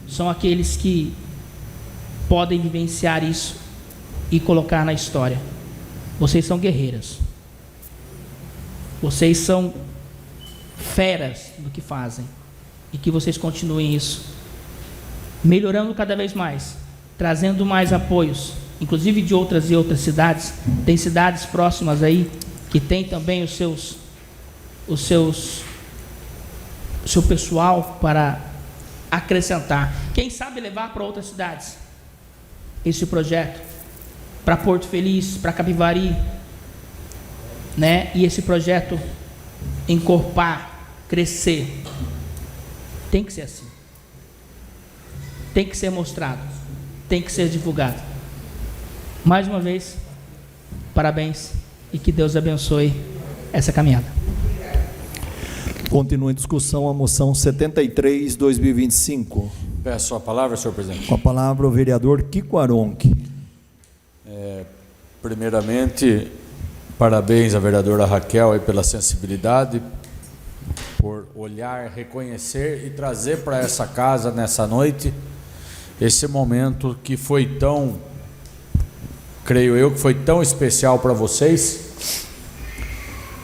são aqueles que podem vivenciar isso e colocar na história. Vocês são guerreiras. Vocês são feras do que fazem, e que vocês continuem isso, melhorando cada vez mais, trazendo mais apoios, inclusive de outras e outras cidades. Tem cidades próximas aí que tem também o seu pessoal para acrescentar. Quem sabe levar para outras cidades esse projeto, para Porto Feliz, para Capivari, né? E esse projeto encorpar, crescer. Tem que ser assim. Tem que ser mostrado, tem que ser divulgado. Mais uma vez, parabéns e que Deus abençoe essa caminhada. Continua em discussão a moção 73/2025. Peço a palavra, senhor presidente. Com a palavra o vereador Kiko Aronchi. Primeiramente, parabéns à vereadora Raquel aí pela sensibilidade, por olhar, reconhecer e trazer para essa casa nessa noite esse momento que foi tão, creio eu, que foi tão especial para vocês,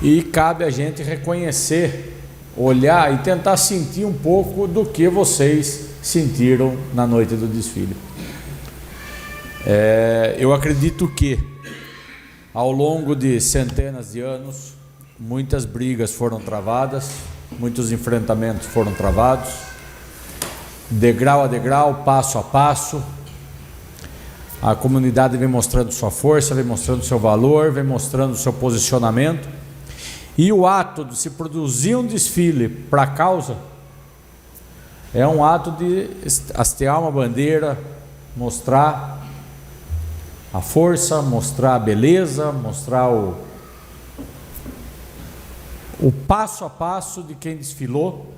e cabe a gente reconhecer, olhar e tentar sentir um pouco do que vocês sentiram na noite do desfile. Eu acredito que ao longo de centenas de anos, muitas brigas foram travadas, muitos enfrentamentos foram travados, degrau a degrau, passo a passo. A comunidade vem mostrando sua força, vem mostrando seu valor, vem mostrando seu posicionamento. E o ato de se produzir um desfile para a causa é um ato de hastear uma bandeira, mostrar a força, mostrar a beleza, mostrar o passo a passo de quem desfilou,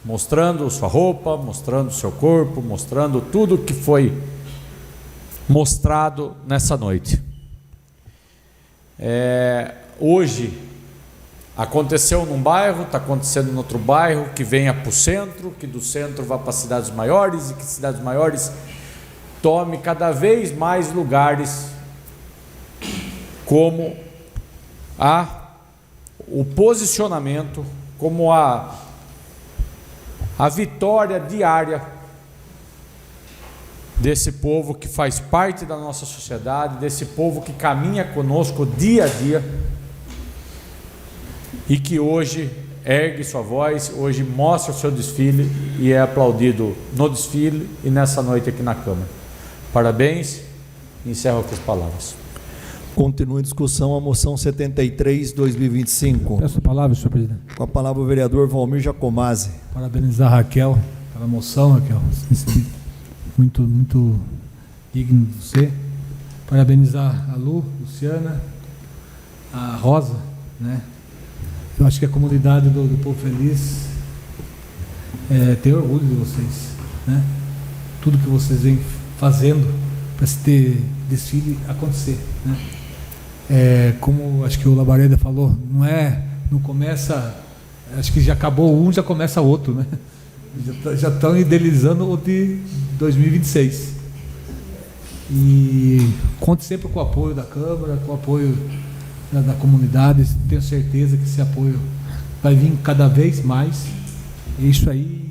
mostrando sua roupa, mostrando seu corpo, mostrando tudo que foi mostrado nessa noite. Hoje aconteceu num bairro, está acontecendo em outro bairro, que venha para o centro, que do centro vá para cidades maiores, e que cidades maiores tome cada vez mais lugares como o posicionamento, como a vitória diária desse povo que faz parte da nossa sociedade, desse povo que caminha conosco dia a dia e que hoje ergue sua voz, hoje mostra o seu desfile e é aplaudido no desfile e nessa noite aqui na Câmara. Parabéns, encerro com as palavras. Continua em discussão a moção 73/2025. Peço a palavra, senhor presidente. Com a palavra o vereador Valmir Jacomazzi. Parabenizar a Raquel pela moção, Raquel. Muito, muito digno de você. Parabenizar a Lu, Luciana, a Rosa, né? Eu acho que a comunidade do Povo Feliz tem orgulho de vocês, né? Tudo que vocês vêm fazendo para se ter desfile acontecer, né? Como acho que o Labareda falou, não começa, acho que já acabou um, já começa outro, né? Já estão idealizando o de 2026. E conte sempre com o apoio da Câmara, com o apoio da comunidade. Tenho certeza que esse apoio vai vir cada vez mais. E isso aí,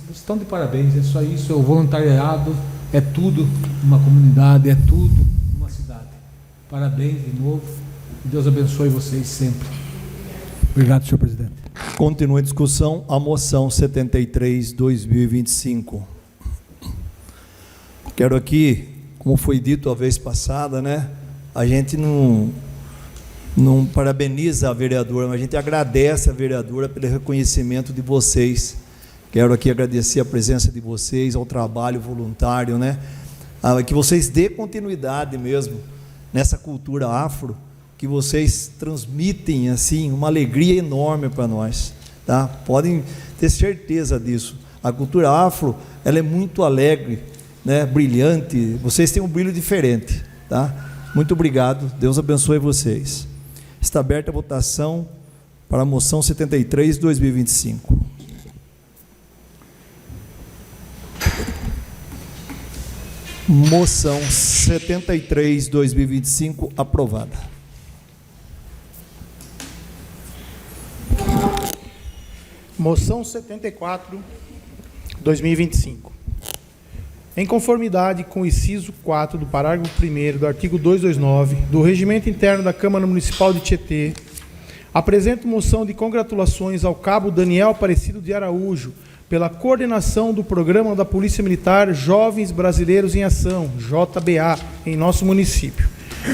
vocês estão de parabéns. É só isso, é o voluntariado, é tudo uma comunidade, é tudo uma cidade. Parabéns de novo. Deus abençoe vocês sempre. Obrigado, senhor presidente. Continua em discussão a moção 73/2025. Quero aqui, como foi dito a vez passada, né? A gente não parabeniza a vereadora, mas a gente agradece a vereadora pelo reconhecimento de vocês. Quero aqui agradecer a presença de vocês, ao trabalho voluntário, né? Que vocês dê continuidade mesmo nessa cultura afro, que vocês transmitem assim uma alegria enorme para nós, tá? Podem ter certeza disso. A cultura afro, ela é muito alegre, né? Brilhante. Vocês têm um brilho diferente, tá? Muito obrigado. Deus abençoe vocês. Está aberta a votação para a moção 73/2025. Moção 73/2025 aprovada. Moção 74/2025. Em conformidade com o inciso 4 do parágrafo 1º do artigo 229 do Regimento Interno da Câmara Municipal de Tietê, apresento moção de congratulações ao cabo Daniel Aparecido de Araújo pela coordenação do Programa da Polícia Militar Jovens Brasileiros em Ação, JBA, em nosso município.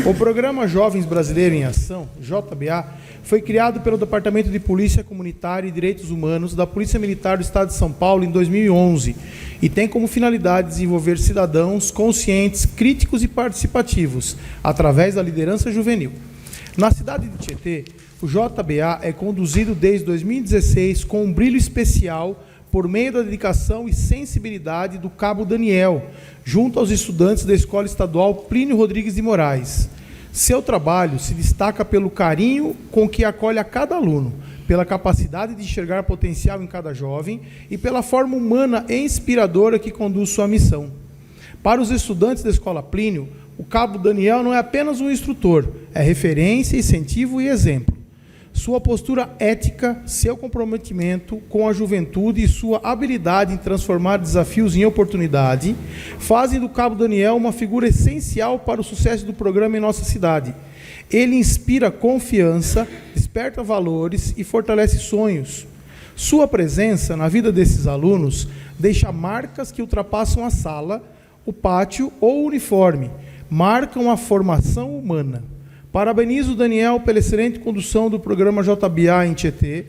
O Programa Jovens Brasileiros em Ação, JBA, foi criado pelo Departamento de Polícia Comunitária e Direitos Humanos da Polícia Militar do Estado de São Paulo em 2011 e tem como finalidade desenvolver cidadãos conscientes, críticos e participativos, através da liderança juvenil. Na cidade de Tietê, o JBA é conduzido desde 2016 com um brilho especial por meio da dedicação e sensibilidade do cabo Daniel, junto aos estudantes da Escola Estadual Plínio Rodrigues de Moraes. Seu trabalho se destaca pelo carinho com que acolhe a cada aluno, pela capacidade de enxergar potencial em cada jovem e pela forma humana e inspiradora que conduz sua missão. Para os estudantes da Escola Plínio, o cabo Daniel não é apenas um instrutor, é referência, incentivo e exemplo. Sua postura ética, seu comprometimento com a juventude e sua habilidade em transformar desafios em oportunidade fazem do cabo Daniel uma figura essencial para o sucesso do programa em nossa cidade. Ele inspira confiança, desperta valores e fortalece sonhos. Sua presença na vida desses alunos deixa marcas que ultrapassam a sala, o pátio ou o uniforme, marcam a formação humana. Parabenizo o Daniel pela excelente condução do programa JBA em Tietê,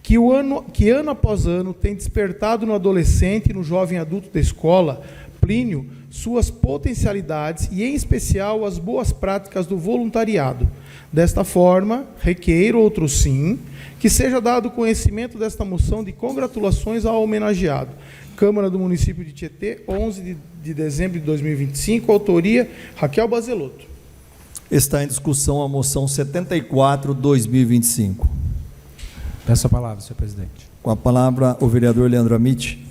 que ano após ano tem despertado no adolescente e no jovem adulto da escola, Plínio, suas potencialidades e, em especial, as boas práticas do voluntariado. Desta forma, requeiro, outro sim, que seja dado conhecimento desta moção de congratulações ao homenageado. Câmara do Município de Tietê, 11 de dezembro de 2025, autoria Raquel Bazelotto. Está em discussão a moção 74/2025. Peço a palavra, senhor presidente. Com a palavra, o vereador Leandro Amit.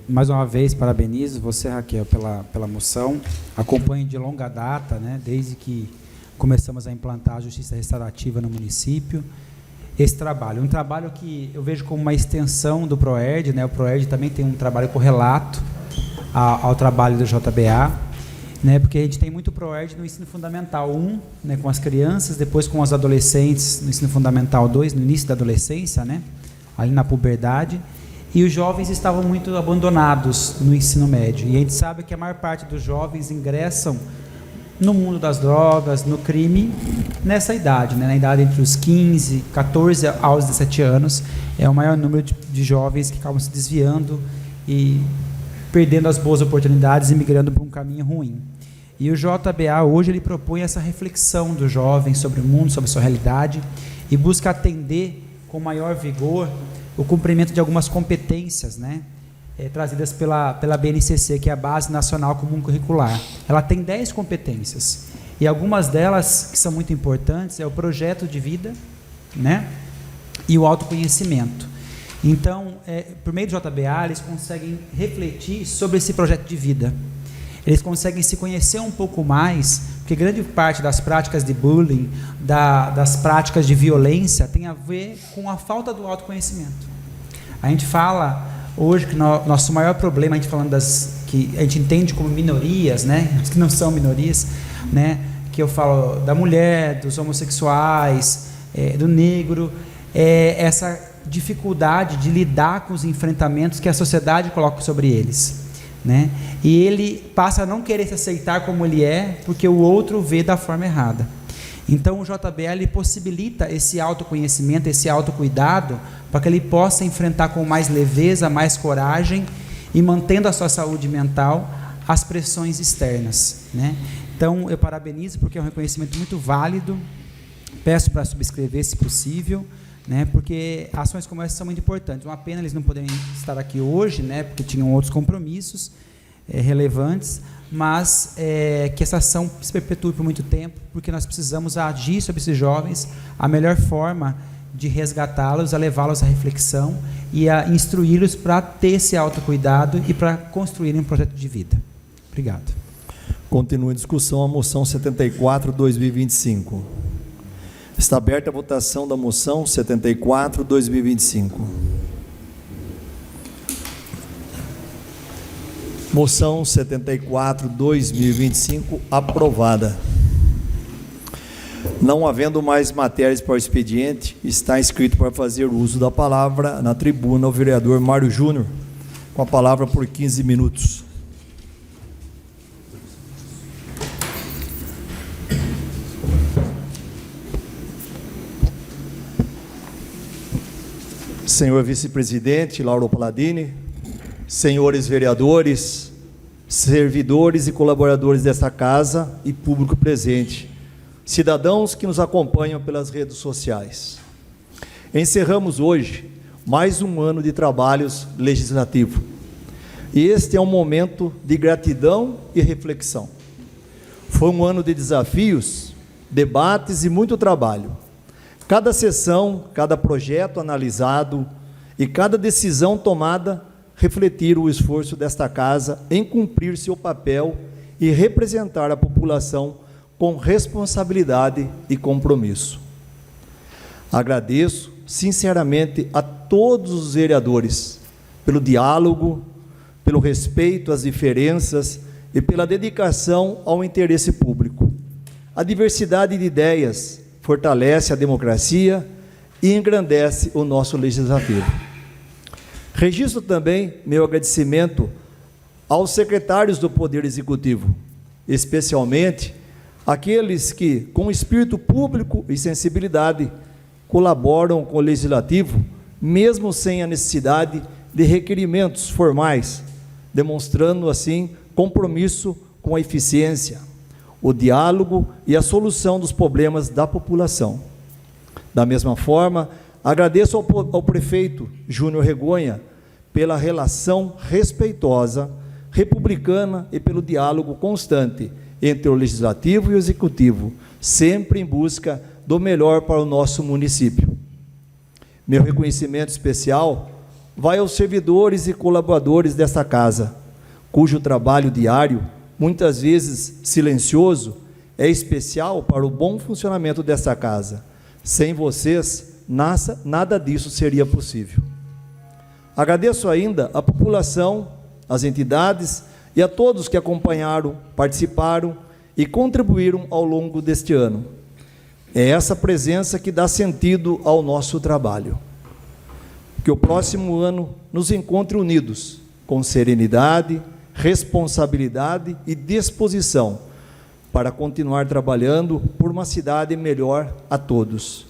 Mais uma vez, parabenizo você, Raquel, pela moção. Acompanho de longa data, né, desde que começamos a implantar a justiça restaurativa no município, esse trabalho. Um trabalho que eu vejo como uma extensão do PROERD, né, o PROERD também tem um trabalho correlato ao trabalho do JBA, né, porque a gente tem muito PROERD no ensino fundamental 1, né, com as crianças, depois com os adolescentes no ensino fundamental 2, no início da adolescência, né, ali na puberdade, e os jovens estavam muito abandonados no ensino médio. E a gente sabe que a maior parte dos jovens ingressam no mundo das drogas, no crime, nessa idade, né? Na idade entre os 15, 14 aos 17 anos, é o maior número de jovens que acabam se desviando e perdendo as boas oportunidades e migrando para um caminho ruim. E o JBA hoje ele propõe essa reflexão do jovem sobre o mundo, sobre a sua realidade, e busca atender com maior vigor o cumprimento de algumas competências, né, trazidas pela BNCC, que é a Base Nacional Comum Curricular. Ela tem 10 competências, e algumas delas, que são muito importantes, é o projeto de vida, né, e o autoconhecimento. Então, por meio do JBA, eles conseguem refletir sobre esse projeto de vida. Eles conseguem se conhecer um pouco mais, porque grande parte das práticas de bullying, das práticas de violência, tem a ver com a falta do autoconhecimento. A gente fala hoje que nosso maior problema, a gente falando que a gente entende como minorias, né, que não são minorias, né, que eu falo da mulher, dos homossexuais, do negro, essa dificuldade de lidar com os enfrentamentos que a sociedade coloca sobre eles, né? E ele passa a não querer se aceitar como ele é, porque o outro vê da forma errada. Então o JBA ele possibilita esse autoconhecimento, esse autocuidado, para que ele possa enfrentar com mais leveza, mais coragem e mantendo a sua saúde mental as pressões externas, né? Então eu parabenizo, porque é um reconhecimento muito válido. Peço para subscrever, se possível, né, porque ações como essa são muito importantes. Uma pena eles não poderem estar aqui hoje, né, porque tinham outros compromissos relevantes, mas que essa ação se perpetue por muito tempo, porque nós precisamos agir sobre esses jovens. A melhor forma de resgatá-los é levá-los à reflexão e a instruí-los para ter esse autocuidado e para construírem um projeto de vida. Obrigado. Continua em discussão a moção 74/2025. Está aberta a votação da moção 74/2025. Moção 74/2025 aprovada. Não havendo mais matérias para o expediente, está inscrito para fazer uso da palavra na tribuna o vereador Mário Júnior, com a palavra por 15 minutos. Senhor vice-presidente Lauro Palladini, senhores vereadores, servidores e colaboradores desta casa e público presente, cidadãos que nos acompanham pelas redes sociais. Encerramos hoje mais um ano de trabalhos legislativos. E este é um momento de gratidão e reflexão. Foi um ano de desafios, debates e muito trabalho. Cada sessão, cada projeto analisado e cada decisão tomada refletiram o esforço desta casa em cumprir seu papel e representar a população com responsabilidade e compromisso. Agradeço sinceramente a todos os vereadores pelo diálogo, pelo respeito às diferenças e pela dedicação ao interesse público. A diversidade de ideias fortalece a democracia e engrandece o nosso legislativo. Registro também meu agradecimento aos secretários do Poder Executivo, especialmente aqueles que, com espírito público e sensibilidade, colaboram com o Legislativo, mesmo sem a necessidade de requerimentos formais, demonstrando, assim, compromisso com a eficiência, o diálogo e a solução dos problemas da população. Da mesma forma, agradeço ao prefeito Júnior Regonha pela relação respeitosa, republicana e pelo diálogo constante entre o Legislativo e o Executivo, sempre em busca do melhor para o nosso município. Meu reconhecimento especial vai aos servidores e colaboradores desta casa, cujo trabalho diário, muitas vezes silencioso, é especial para o bom funcionamento desta casa. Sem vocês, nada disso seria possível. Agradeço ainda à população, às entidades e a todos que acompanharam, participaram e contribuíram ao longo deste ano. É essa presença que dá sentido ao nosso trabalho. Que o próximo ano nos encontre unidos, com serenidade, responsabilidade e disposição, para continuar trabalhando por uma cidade melhor a todos.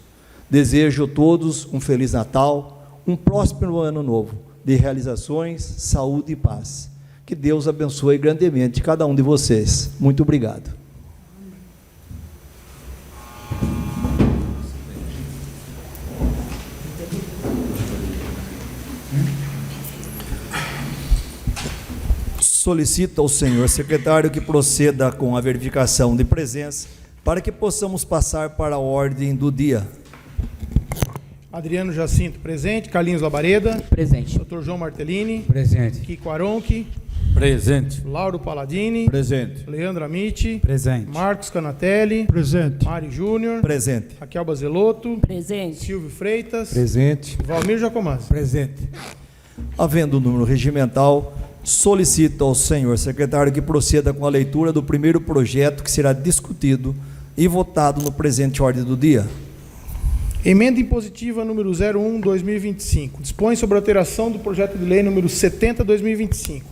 Desejo a todos um Feliz Natal, um próspero ano novo, de realizações, saúde e paz. Que Deus abençoe grandemente cada um de vocês. Muito obrigado. Solicito ao senhor secretário que proceda com a verificação de presença, para que possamos passar para a ordem do dia. Adriano Jacinto, presente. Carlinhos Labareda. Presente. Dr. João Martellini. Presente. Kiko Aronchi. Presente. Lauro Paladini. Presente. Leandro Amici. Presente. Marcos Canatelli. Presente. Mário Júnior. Presente. Raquel Bazelotto. Presente. Silvio Freitas. Presente. Valmir Jacomazzi. Presente. Havendo o número regimental, solicito ao senhor secretário que proceda com a leitura do primeiro projeto que será discutido e votado no presente ordem do dia. Emenda impositiva número 01/2025. Dispõe sobre a alteração do projeto de lei número 70/2025.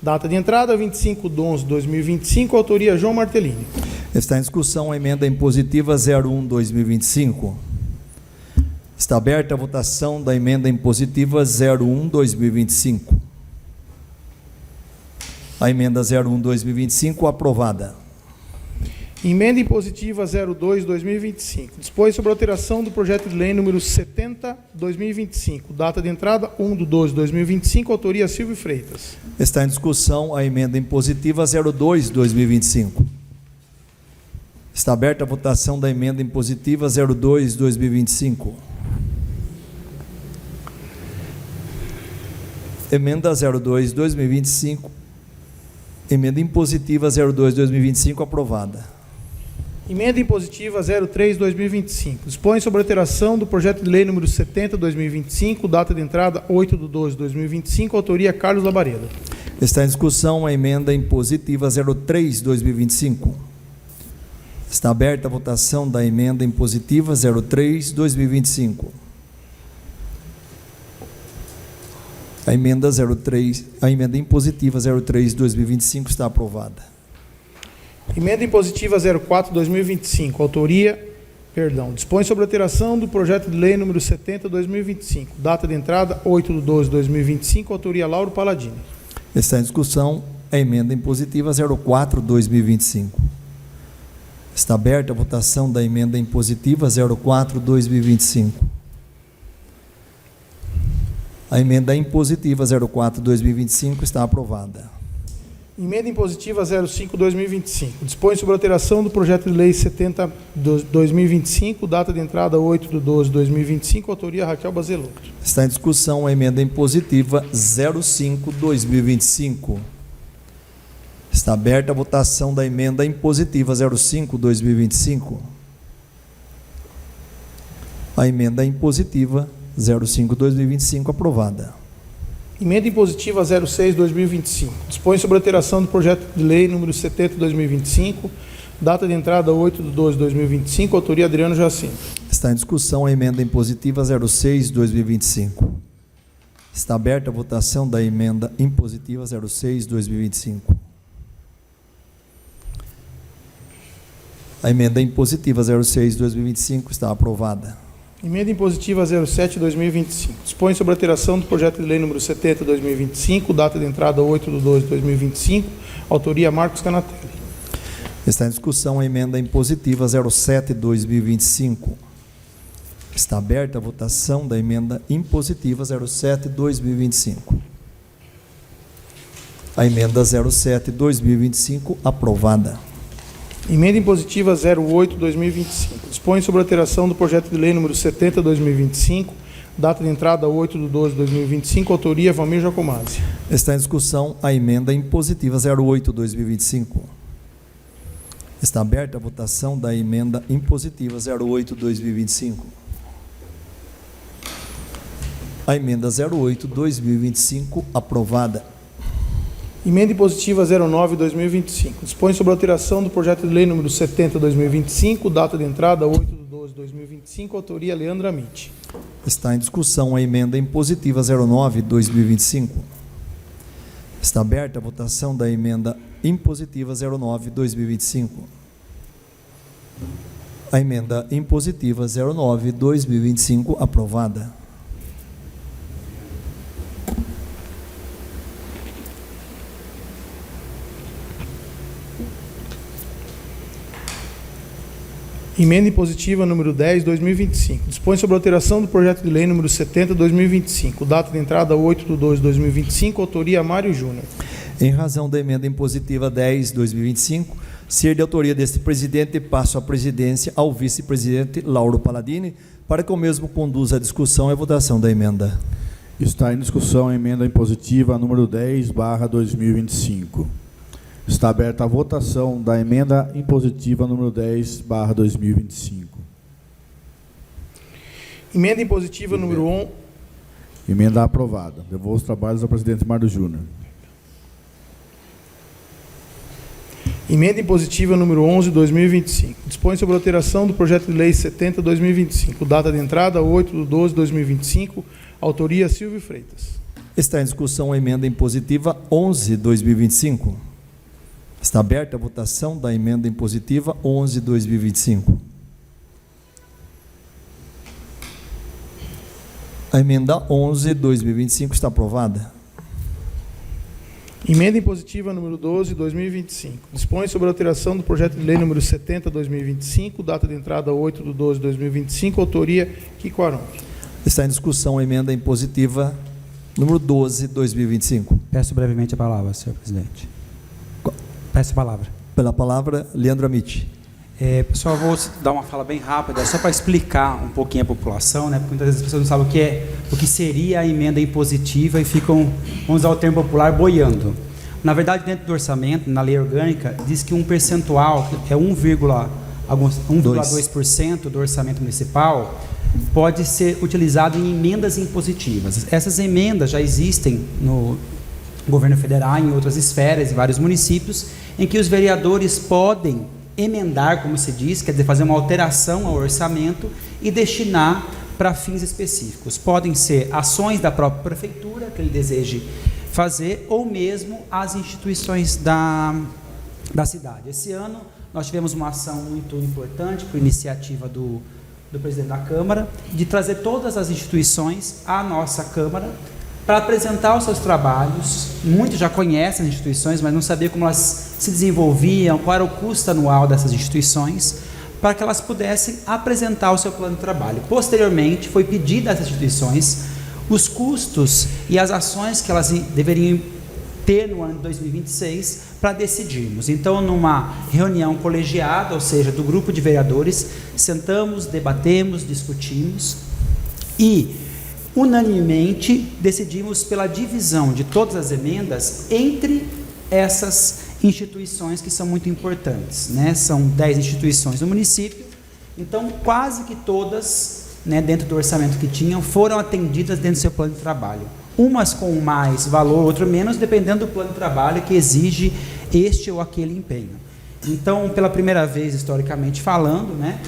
Data de entrada 25/11/2025. Autoria João Martellini. Está em discussão a emenda impositiva 01/2025. Está aberta a votação da emenda impositiva 01/2025. A emenda 01/2025 aprovada. Emenda impositiva 02/2025. Dispõe sobre a alteração do projeto de lei número 70/2025. Data de entrada 1/12/2025. Autoria Silvio Freitas. Está em discussão a emenda impositiva 02/2025. Está aberta a votação da emenda impositiva 02/2025. Emenda 02/2025. Emenda impositiva 02/2025 aprovada. Emenda impositiva 03/2025. Dispõe sobre a alteração do projeto de lei número 70/2025. Data de entrada 8/12/2025. Autoria Carlos Labareda. Está em discussão a emenda impositiva 03/2025. Está aberta a votação da emenda impositiva 03/2025. A emenda impositiva 03/2025 está aprovada. Emenda impositiva 04/2025. Dispõe sobre a alteração do projeto de lei número 70/2025. Data de entrada 8/12/2025. Autoria Lauro Paladini. Está em discussão a emenda impositiva 04/2025. Está aberta a votação da emenda impositiva 04/2025. A emenda impositiva 04/2025 está aprovada. Emenda impositiva 05/2025. Dispõe sobre a alteração do projeto de lei 70/2025. Data de entrada 8/12/2025. Autoria Raquel Bazelotto. Está em discussão a emenda impositiva 05/2025. Está aberta a votação da emenda impositiva 05/2025. A emenda impositiva 05/2025 aprovada. Emenda impositiva 06/2025. Dispõe sobre a alteração do projeto de lei número 70/2025. Data de entrada 8/12/2025. Autoria Adriano Jacinto. Está em discussão a emenda impositiva 06/2025. Está aberta a votação da emenda impositiva 06/2025. A emenda impositiva 06/2025 está aprovada. Emenda impositiva 07/2025. Dispõe sobre a alteração do projeto de lei número 70/2025. Data de entrada 8/12/2025. Autoria Marcos Canatelli. Está em discussão a emenda impositiva 07/2025. Está aberta a votação da emenda impositiva 07/2025. A emenda 07/2025 aprovada. Emenda impositiva 08/2025. Dispõe sobre a alteração do projeto de lei número 70/2025. Data de entrada 8/12/2025, autoria Valmir Jacomazzi. Está em discussão a emenda impositiva 08/2025. Está aberta a votação da emenda impositiva 08/2025. A emenda 08/2025 aprovada. Emenda impositiva 09/2025. Dispõe sobre a alteração do projeto de lei número 70/2025, data de entrada 8/12/2025, autoria Leandro Amit. Está em discussão a emenda impositiva 09/2025. Está aberta a votação da emenda impositiva 09/2025. A emenda impositiva 09/2025 aprovada. Emenda impositiva número 10/2025. Dispõe sobre a alteração do projeto de lei número 70/2025. Data de entrada 8/12/2025. Autoria Mário Júnior. Em razão da emenda impositiva 10/2025, ser de autoria deste presidente, passo a presidência ao vice-presidente Lauro Palladini, para que o mesmo conduza a discussão e a votação da emenda. Está em discussão a emenda impositiva número 10/2025. Está aberta a votação da emenda impositiva número 10/2025. Emenda impositiva número 11. Emenda aprovada. Devolvo os trabalhos ao presidente Mário Júnior. Emenda impositiva número 11/2025. Dispõe sobre a alteração do projeto de lei 70/2025. Data de entrada 8/12/2025. Autoria Silvio Freitas. Está em discussão a emenda impositiva 11/2025. Está aberta a votação da emenda impositiva 11/2025. A emenda 11/2025 está aprovada. Emenda impositiva número 12/2025. Dispõe sobre a alteração do projeto de lei número 70/2025, data de entrada 8/12/2025, autoria Kiko Aronque. Está em discussão a emenda impositiva número 12/2025. Peço brevemente a palavra, senhor presidente. Peço a palavra. Pela palavra, Leandro Amit. Pessoal, vou dar uma fala bem rápida, só para explicar um pouquinho a população, né? Porque muitas vezes as pessoas não sabem o que seria a emenda impositiva e ficam, vamos usar o termo popular, boiando. Na verdade, dentro do orçamento, na lei orgânica, diz que um percentual, é 1,2% do orçamento municipal, pode ser utilizado em emendas impositivas. Essas emendas já existem no governo federal, em outras esferas, em vários municípios, em que os vereadores podem emendar, como se diz, quer dizer, fazer uma alteração ao orçamento e destinar para fins específicos. Podem ser ações da própria prefeitura, que ele deseje fazer, ou mesmo as instituições da cidade. Esse ano, nós tivemos uma ação muito importante, por iniciativa do presidente da Câmara, de trazer todas as instituições à nossa Câmara, para apresentar os seus trabalhos. Muitos já conhecem as instituições, mas não sabiam como elas se desenvolviam, qual era o custo anual dessas instituições, para que elas pudessem apresentar o seu plano de trabalho. Posteriormente, foi pedido às instituições os custos e as ações que elas deveriam ter no ano de 2026 para decidirmos. Então, numa reunião colegiada, ou seja, do grupo de vereadores, sentamos, debatemos, discutimos e unanimemente decidimos pela divisão de todas as emendas entre essas instituições que são muito importantes, né? São 10 instituições do município, então quase que todas, né, dentro do orçamento que tinham, foram atendidas dentro do seu plano de trabalho. Umas com mais valor, outras menos, dependendo do plano de trabalho que exige este ou aquele empenho. Então, pela primeira vez, historicamente falando, né,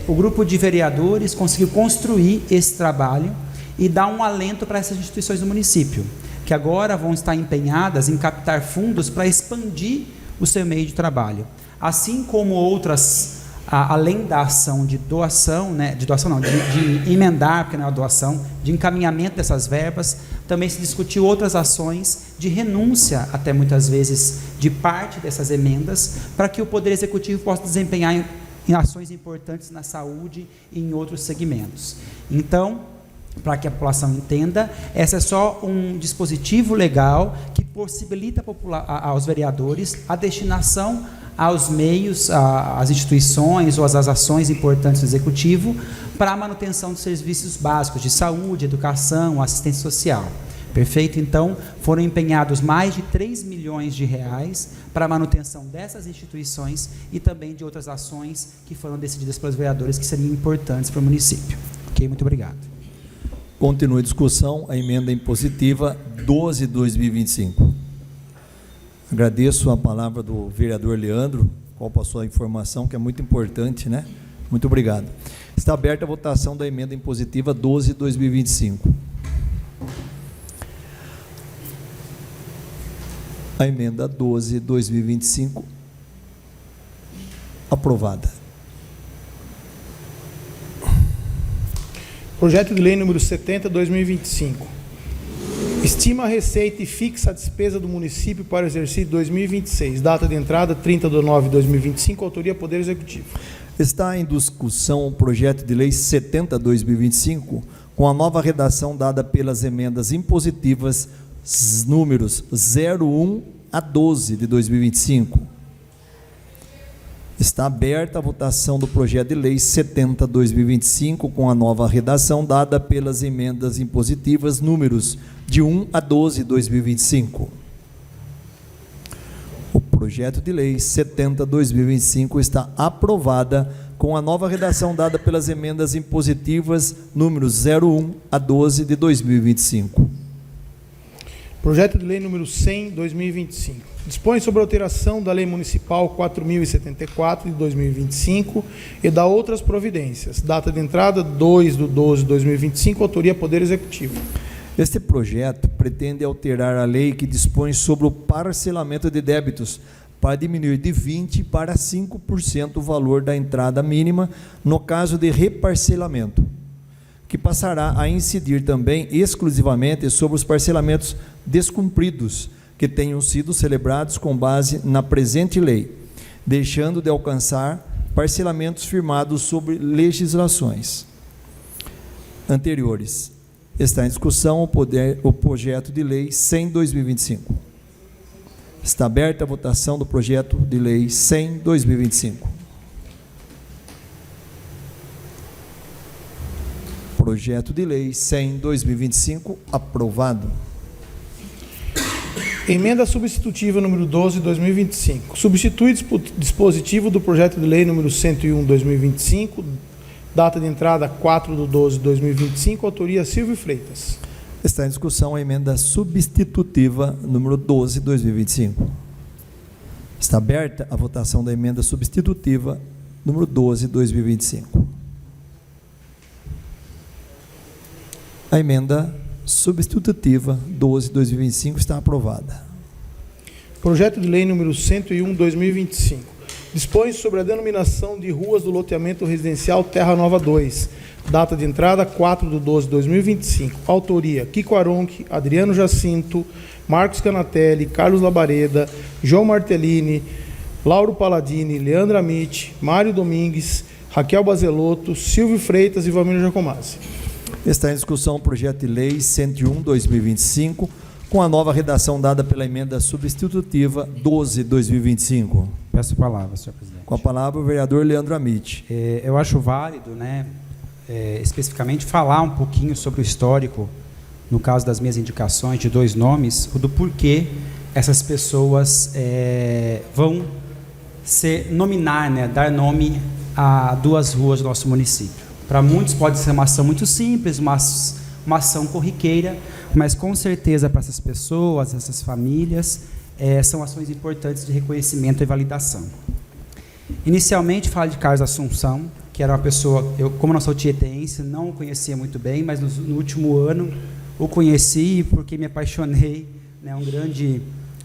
o grupo de vereadores conseguiu construir esse trabalho e dar um alento para essas instituições do município, que agora vão estar empenhadas em captar fundos para expandir o seu meio de trabalho. Assim como outras, além da ação de doação, né, de emendar, porque não é uma doação, de encaminhamento dessas verbas, também se discutiu outras ações de renúncia, até muitas vezes, de parte dessas emendas, para que o Poder Executivo possa desempenhar em ações importantes na saúde e em outros segmentos. Então, para que a população entenda, essa é só um dispositivo legal que possibilita aos vereadores a destinação aos meios, às instituições ou às ações importantes do Executivo para a manutenção dos serviços básicos de saúde, educação, assistência social. Perfeito? Então, foram empenhados mais de 3 milhões de reais para a manutenção dessas instituições e também de outras ações que foram decididas pelos vereadores que seriam importantes para o município. Ok? Muito obrigado. Continua a discussão, a emenda impositiva 12/2025. Agradeço a palavra do vereador Leandro, qual passou a informação que é muito importante, né? Muito obrigado. Está aberta a votação da emenda impositiva 12/2025. A emenda 12/2025 aprovada. Projeto de lei número 70/2025. Estima a receita e fixa a despesa do município para o exercício 2026. Data de entrada 30/9/2025. Autoria Poder Executivo. Está em discussão o projeto de lei 70/2025, com a nova redação dada pelas emendas impositivas números 01 a 12 de 2025. Está aberta a votação do projeto de lei 70/2025, com a nova redação dada pelas emendas impositivas números de 1 a 12 de 2025. O projeto de lei 70/2025 está aprovada com a nova redação dada pelas emendas impositivas números 01 a 12 de 2025. Projeto de lei número 100/2025. Dispõe sobre a alteração da Lei Municipal 4.074 de 2025 e da outras providências. Data de entrada 2/12/2025. Autoria Poder Executivo. Este projeto pretende alterar a lei que dispõe sobre o parcelamento de débitos para diminuir de 20% para 5% o valor da entrada mínima no caso de reparcelamento, que passará a incidir também exclusivamente sobre os parcelamentos descumpridos que tenham sido celebrados com base na presente lei, deixando de alcançar parcelamentos firmados sobre legislações anteriores. Está em discussão o projeto de lei 100/2025. Está aberta a votação do projeto de lei 100/2025. Projeto de lei 100/2025 aprovado. Emenda substitutiva número 12/2025. Substitui dispositivo do projeto de lei número 101/2025. Data de entrada 4/12/2025. Autoria Silvio Freitas. Está em discussão a emenda substitutiva número 12/2025. Está aberta a votação da emenda substitutiva número 12/2025. A emenda substitutiva 12/2025 está aprovada. Projeto de lei número 101/2025. Dispõe sobre a denominação de ruas do loteamento residencial Terra Nova 2. Data de entrada 4/12/2025. Autoria Kiko Aronchi, Adriano Jacinto, Marcos Canatelli, Carlos Labareda, João Martellini, Lauro Palladini, Leandro Amit, Mário Domingues, Raquel Bazelotto, Silvio Freitas e Valmir Giacomazzi. Está em discussão o projeto de lei 101/2025, com a nova redação dada pela emenda substitutiva 12/2025. Peço a palavra, senhor presidente. Com a palavra o vereador Leandro Amit. Eu acho válido, especificamente, falar um pouquinho sobre o histórico, no caso das minhas indicações de 2 nomes, do porquê essas pessoas vão nominar, dar nome a 2 ruas do nosso município. Para muitos pode ser uma ação muito simples, uma ação corriqueira, mas com certeza para essas pessoas, essas famílias, são ações importantes de reconhecimento e validação. Inicialmente, falo de Carlos Assunção, que era uma pessoa, eu, como não sou tietense, não o conhecia muito bem, mas no último ano o conheci porque me apaixonei, um grande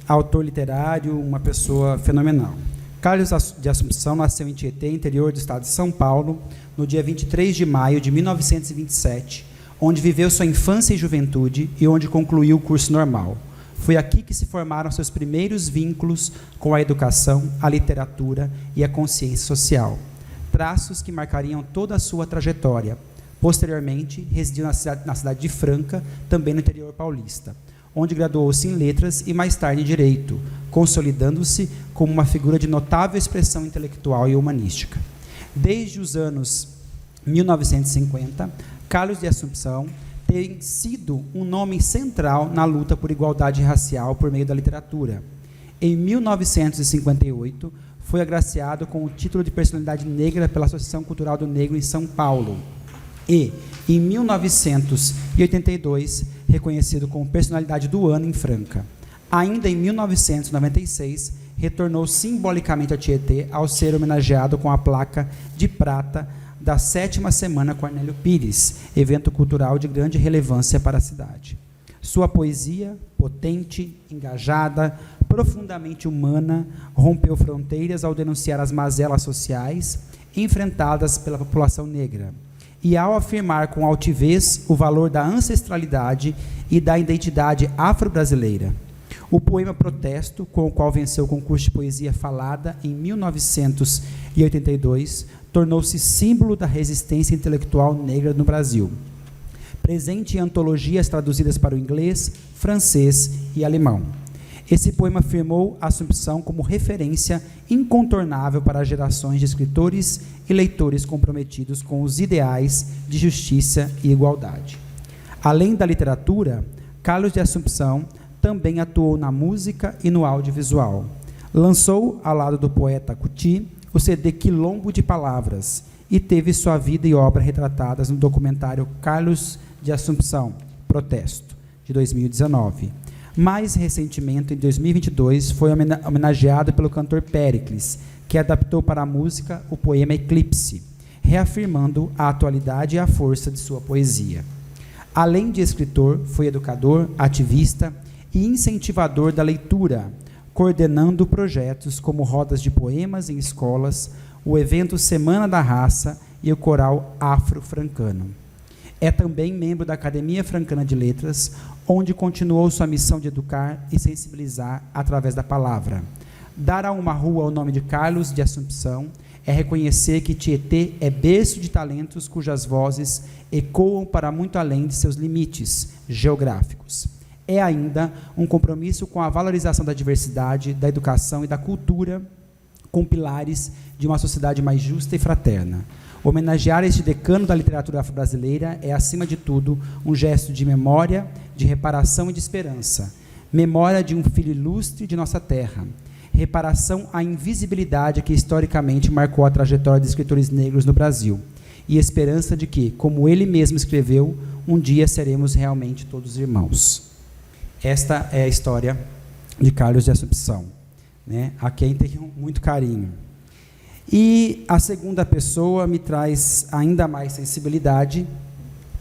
autor literário, uma pessoa fenomenal. Carlos de Assunção nasceu em Tietê, interior do estado de São Paulo, no dia 23 de maio de 1927, onde viveu sua infância e juventude e onde concluiu o curso normal. Foi aqui que se formaram seus primeiros vínculos com a educação, a literatura e a consciência social, traços que marcariam toda a sua trajetória. Posteriormente, residiu na cidade de Franca, também no interior paulista, onde graduou-se em letras e mais tarde em direito, consolidando-se como uma figura de notável expressão intelectual e humanística. Desde os anos 1950, Carlos de Assumpção tem sido um nome central na luta por igualdade racial por meio da literatura. Em 1958, foi agraciado com o título de personalidade negra pela Associação Cultural do Negro em São Paulo. E, em 1982, reconhecido como personalidade do ano em Franca. Ainda em 1996, retornou simbolicamente a Tietê ao ser homenageado com a placa de prata da 7ª Semana Cornélio Pires, evento cultural de grande relevância para a cidade. Sua poesia, potente, engajada, profundamente humana, rompeu fronteiras ao denunciar as mazelas sociais enfrentadas pela população negra e ao afirmar com altivez o valor da ancestralidade e da identidade afro-brasileira. O poema Protesto, com o qual venceu o concurso de poesia falada em 1982, tornou-se símbolo da resistência intelectual negra no Brasil, presente em antologias traduzidas para o inglês, francês e alemão. Esse poema afirmou a Assumpção como referência incontornável para gerações de escritores e leitores comprometidos com os ideais de justiça e igualdade. Além da literatura, Carlos de Assumpção também atuou na música e no audiovisual. Lançou, ao lado do poeta Cuti, o CD Quilombo de Palavras e teve sua vida e obra retratadas no documentário Carlos de Assumpção, Protesto, de 2019. Mais recentemente, em 2022, foi homenageado pelo cantor Péricles, que adaptou para a música o poema Eclipse, reafirmando a atualidade e a força de sua poesia. Além de escritor, foi educador, ativista e incentivador da leitura, coordenando projetos como rodas de poemas em escolas, o evento Semana da Raça e o coral Afro-Francano. É também membro da Academia Francana de Letras, onde continuou sua missão de educar e sensibilizar através da palavra. Dar a uma rua o nome de Carlos de Assumpção é reconhecer que Tietê é berço de talentos cujas vozes ecoam para muito além de seus limites geográficos. É ainda um compromisso com a valorização da diversidade, da educação e da cultura, com pilares de uma sociedade mais justa e fraterna. Homenagear este decano da literatura afro-brasileira é, acima de tudo, um gesto de memória, de reparação e de esperança. Memória de um filho ilustre de nossa terra. Reparação à invisibilidade que historicamente marcou a trajetória de escritores negros no Brasil. E esperança de que, como ele mesmo escreveu, um dia seremos realmente todos irmãos. Esta é a história de Carlos de Assumpção, né, a quem tenho muito carinho. E a segunda pessoa me traz ainda mais sensibilidade,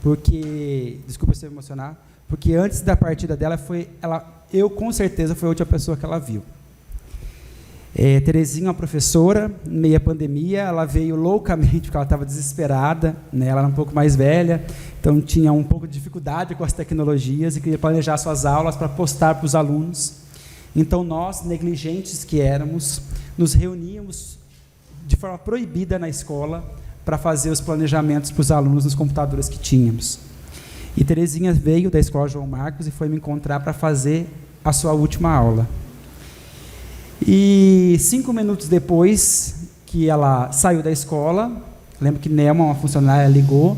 porque, desculpa se eu emocionar, porque antes da partida dela, eu com certeza fui a última pessoa que ela viu. Terezinha, uma professora, meia pandemia, ela veio loucamente porque ela estava desesperada, né? Ela era um pouco mais velha, então tinha um pouco de dificuldade com as tecnologias e queria planejar suas aulas para postar para os alunos. Então nós, negligentes que éramos, nos reuníamos de forma proibida na escola para fazer os planejamentos para os alunos nos computadores que tínhamos. E Terezinha veio da Escola João Marcos e foi me encontrar para fazer a sua última aula. E 5 minutos depois que ela saiu da escola, lembro que Nelma, uma funcionária, ligou,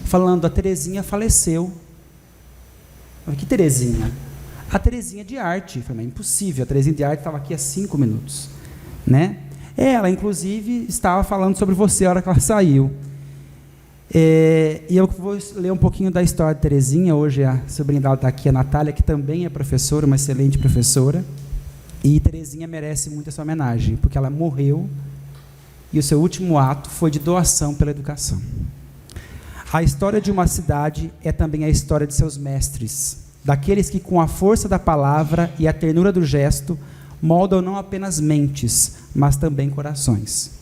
falando, a Terezinha faleceu. Eu falei, que Terezinha? A Terezinha de arte. Eu falei, mas impossível, a Terezinha de arte estava aqui há 5 minutos. Né? Ela, inclusive, estava falando sobre você a hora que ela saiu. E eu vou ler um pouquinho da história de Terezinha. Hoje a sobrinha dela está aqui, a Natália, que também é professora, uma excelente professora. E Terezinha merece muito essa homenagem, porque ela morreu e o seu último ato foi de doação pela educação. A história de uma cidade é também a história de seus mestres, daqueles que, com a força da palavra e a ternura do gesto, moldam não apenas mentes, mas também corações.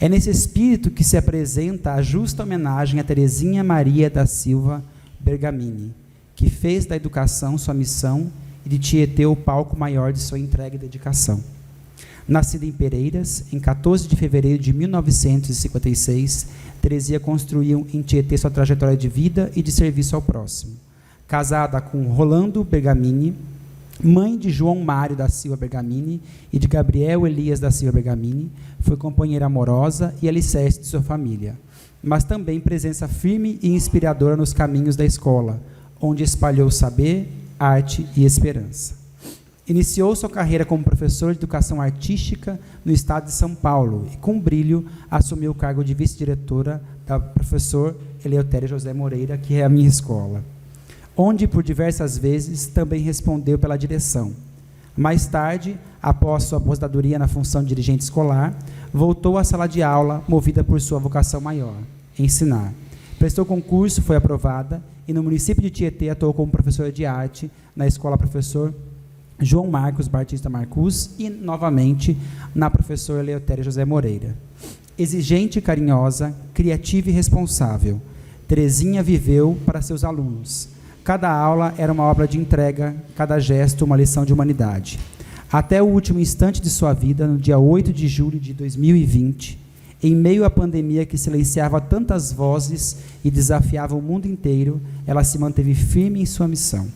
É nesse espírito que se apresenta a justa homenagem a Terezinha Maria da Silva Bergamini, que fez da educação sua missão e de Tietê o palco maior de sua entrega e dedicação. Nascida em Pereiras, em 14 de fevereiro de 1956, Terezinha construiu em Tietê sua trajetória de vida e de serviço ao próximo. casada com Rolando Bergamini, mãe de João Mário da Silva Bergamini e de Gabriel Elias da Silva Bergamini, foi companheira amorosa e alicerce de sua família, mas também presença firme e inspiradora nos caminhos da escola, onde espalhou saber, arte e esperança. Iniciou sua carreira como professor de educação artística no estado de São Paulo e, com brilho, assumiu o cargo de vice-diretora da professor Eleutério José Moreira, que é a minha escola, onde, por diversas vezes, também respondeu pela direção. Mais tarde, após sua aposentadoria na função de dirigente escolar, voltou à sala de aula, movida por sua vocação maior, ensinar. Prestou concurso, foi aprovada, e no município de Tietê atuou como professora de arte na escola professor João Marcos Batista Marcus e, novamente, na professora Eleutério José Moreira. Exigente e carinhosa, criativa e responsável, Terezinha viveu para seus alunos. Cada aula era uma obra de entrega, cada gesto uma lição de humanidade. Até o último instante de sua vida, no dia 8 de julho de 2020, em meio à pandemia que silenciava tantas vozes e desafiava o mundo inteiro, ela se manteve firme em sua missão.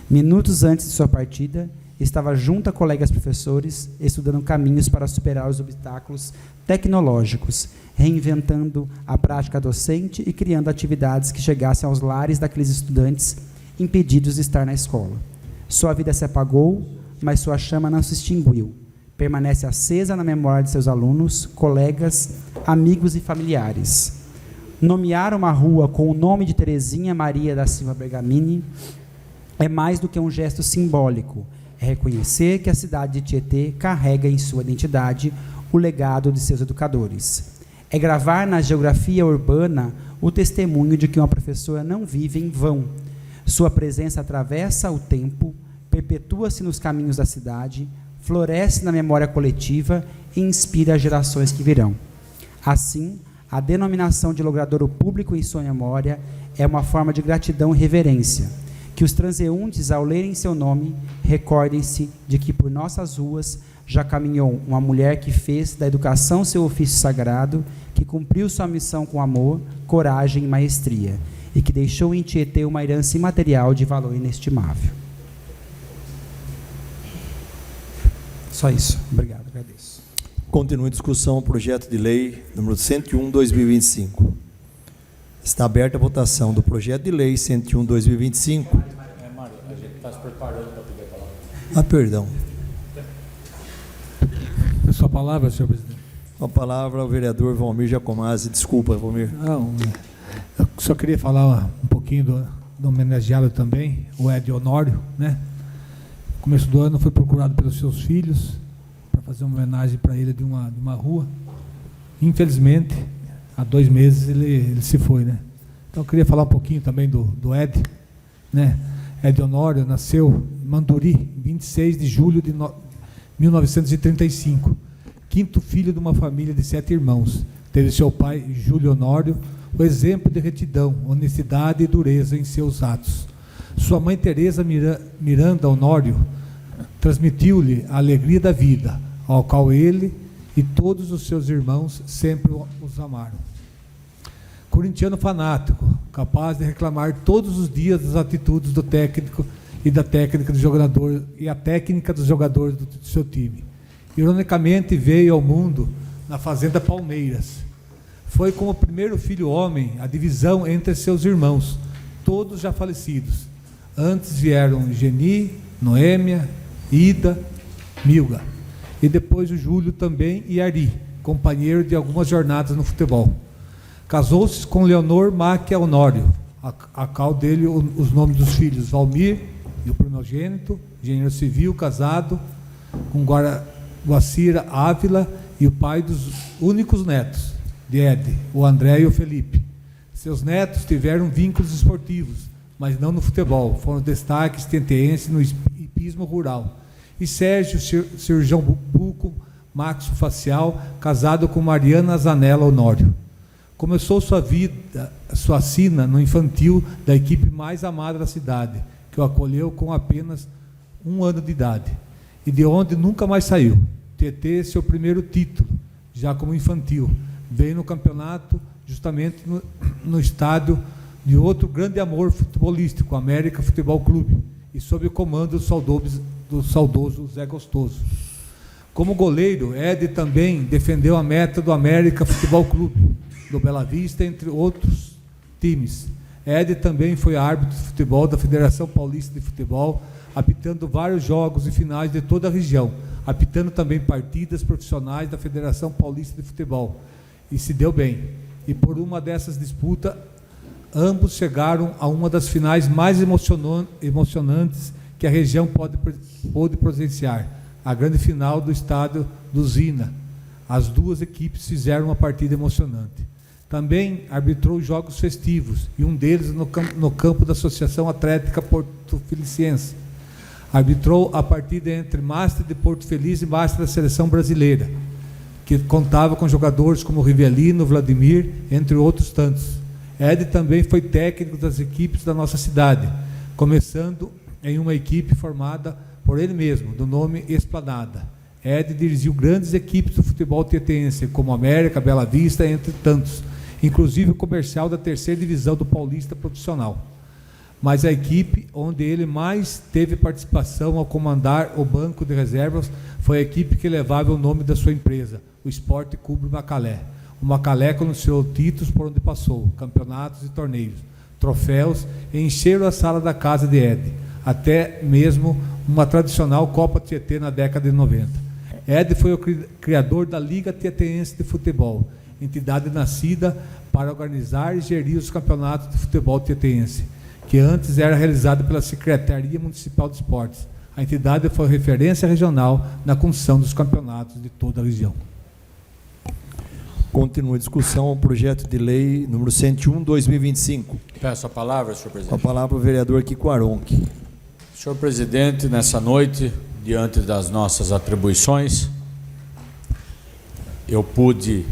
Minutos antes de sua partida, estava junto a colegas professores, estudando caminhos para superar os obstáculos tecnológicos, reinventando a prática docente e criando atividades que chegassem aos lares daqueles estudantes impedidos de estar na escola. Sua vida se apagou, mas sua chama não se extinguiu. Permanece acesa na memória de seus alunos, colegas, amigos e familiares. Nomear uma rua com o nome de Terezinha Maria da Silva Bergamini é mais do que um gesto simbólico. É reconhecer que a cidade de Tietê carrega em sua identidade o legado de seus educadores. É gravar na geografia urbana o testemunho de que uma professora não vive em vão. Sua presença atravessa o tempo, perpetua-se nos caminhos da cidade, floresce na memória coletiva e inspira as gerações que virão. Assim, a denominação de logradouro público em sua memória é uma forma de gratidão e reverência. Que os transeuntes, ao lerem seu nome, recordem-se de que por nossas ruas já caminhou uma mulher que fez da educação seu ofício sagrado, que cumpriu sua missão com amor, coragem e maestria, e que deixou em Tietê uma herança imaterial de valor inestimável. Só isso. Obrigado, agradeço. Continua em discussão o projeto de lei número 101/2025. Está aberta a votação do projeto de lei 101/2025. Mário, a gente está se preparando para pedir a palavra. Ah, perdão. A sua palavra, senhor presidente. Com a palavra ao vereador Valmir Giacomazzi. Desculpa, Valmir. Não, eu só queria falar um pouquinho do homenageado também, o Ed Honório, né? No começo do ano foi procurado pelos seus filhos para fazer uma homenagem para ele de uma rua. Infelizmente, há 2 meses ele se foi, né? Então eu queria falar um pouquinho também do Ed, né? Ed Honório nasceu em Manduri, 26 de julho de 1935. Quinto filho de uma família de 7 irmãos. Teve seu pai, Júlio Honório, o exemplo de retidão, honestidade e dureza em seus atos. Sua mãe, Teresa Miranda Honório, transmitiu-lhe a alegria da vida, ao qual ele e todos os seus irmãos sempre os amaram. Corintiano fanático, capaz de reclamar todos os dias das atitudes do técnico e da técnica do jogador e a técnica dos jogadores do seu time. Ironicamente, veio ao mundo na fazenda Palmeiras. Foi como o primeiro filho homem a divisão entre seus irmãos, todos já falecidos. Antes vieram Geni, Noêmia, Ida, Milga. E depois o Júlio também e Ari, companheiro de algumas jornadas no futebol. Casou-se com Leonor Máquia Honório, a qual dele os nomes dos filhos Valmir, e o primogênito, engenheiro civil, casado com Guacira Ávila, e o pai dos únicos netos de Ed, o André e o Felipe. Seus netos tiveram vínculos esportivos, mas não no futebol, foram destaques tieteenses no hipismo rural. E Sérgio Cirurgião Buco, Maxo Facial, casado com Mariana Zanella Honório. Começou sua sina no infantil da equipe mais amada da cidade, que o acolheu com apenas 1 ano de idade, e de onde nunca mais saiu. Tietê, seu primeiro título, já como infantil, veio no campeonato justamente no estádio de outro grande amor futebolístico, América Futebol Clube, e sob o comando do saudoso Zé Gostoso. Como goleiro, Ed também defendeu a meta do América Futebol Clube, do Bela Vista, entre outros times. Ed também foi árbitro de futebol da Federação Paulista de Futebol, apitando vários jogos e finais de toda a região, apitando também partidas profissionais da Federação Paulista de Futebol, e se deu bem. E por uma dessas disputas, ambos chegaram a uma das finais mais emocionantes que a região pôde presenciar, a grande final do estádio do Zina. As duas equipes fizeram uma partida emocionante. Também arbitrou jogos festivos, e um deles no campo da Associação Atlética Porto Feliciense. Arbitrou a partida entre Master de Porto Feliz e Master da Seleção Brasileira, que contava com jogadores como Rivelino, Vladimir, entre outros tantos. Ed também foi técnico das equipes da nossa cidade, começando em uma equipe formada por ele mesmo, do nome Esplanada. Ed dirigiu grandes equipes do futebol tietense, como América, Bela Vista, entre tantos, inclusive o comercial da 3ª divisão do Paulista Profissional. Mas a equipe onde ele mais teve participação ao comandar o banco de reservas foi a equipe que levava o nome da sua empresa, o Esporte Clube Macalé. O Macalé anunciou títulos por onde passou, campeonatos e torneios, troféus, e encheram a sala da casa de Ed, até mesmo uma tradicional Copa Tietê na década de 90. Ed foi o criador da Liga Tietense de Futebol, entidade nascida para organizar e gerir os campeonatos de futebol tietense, que antes era realizada pela Secretaria Municipal de Esportes. A entidade foi referência regional na condução dos campeonatos de toda a região. Continua a discussão ao projeto de lei número 101/2025. Peço a palavra, senhor Com a presidente. palavra o vereador Kiko Aronchi. Senhor presidente, nessa noite, diante das nossas atribuições, eu pude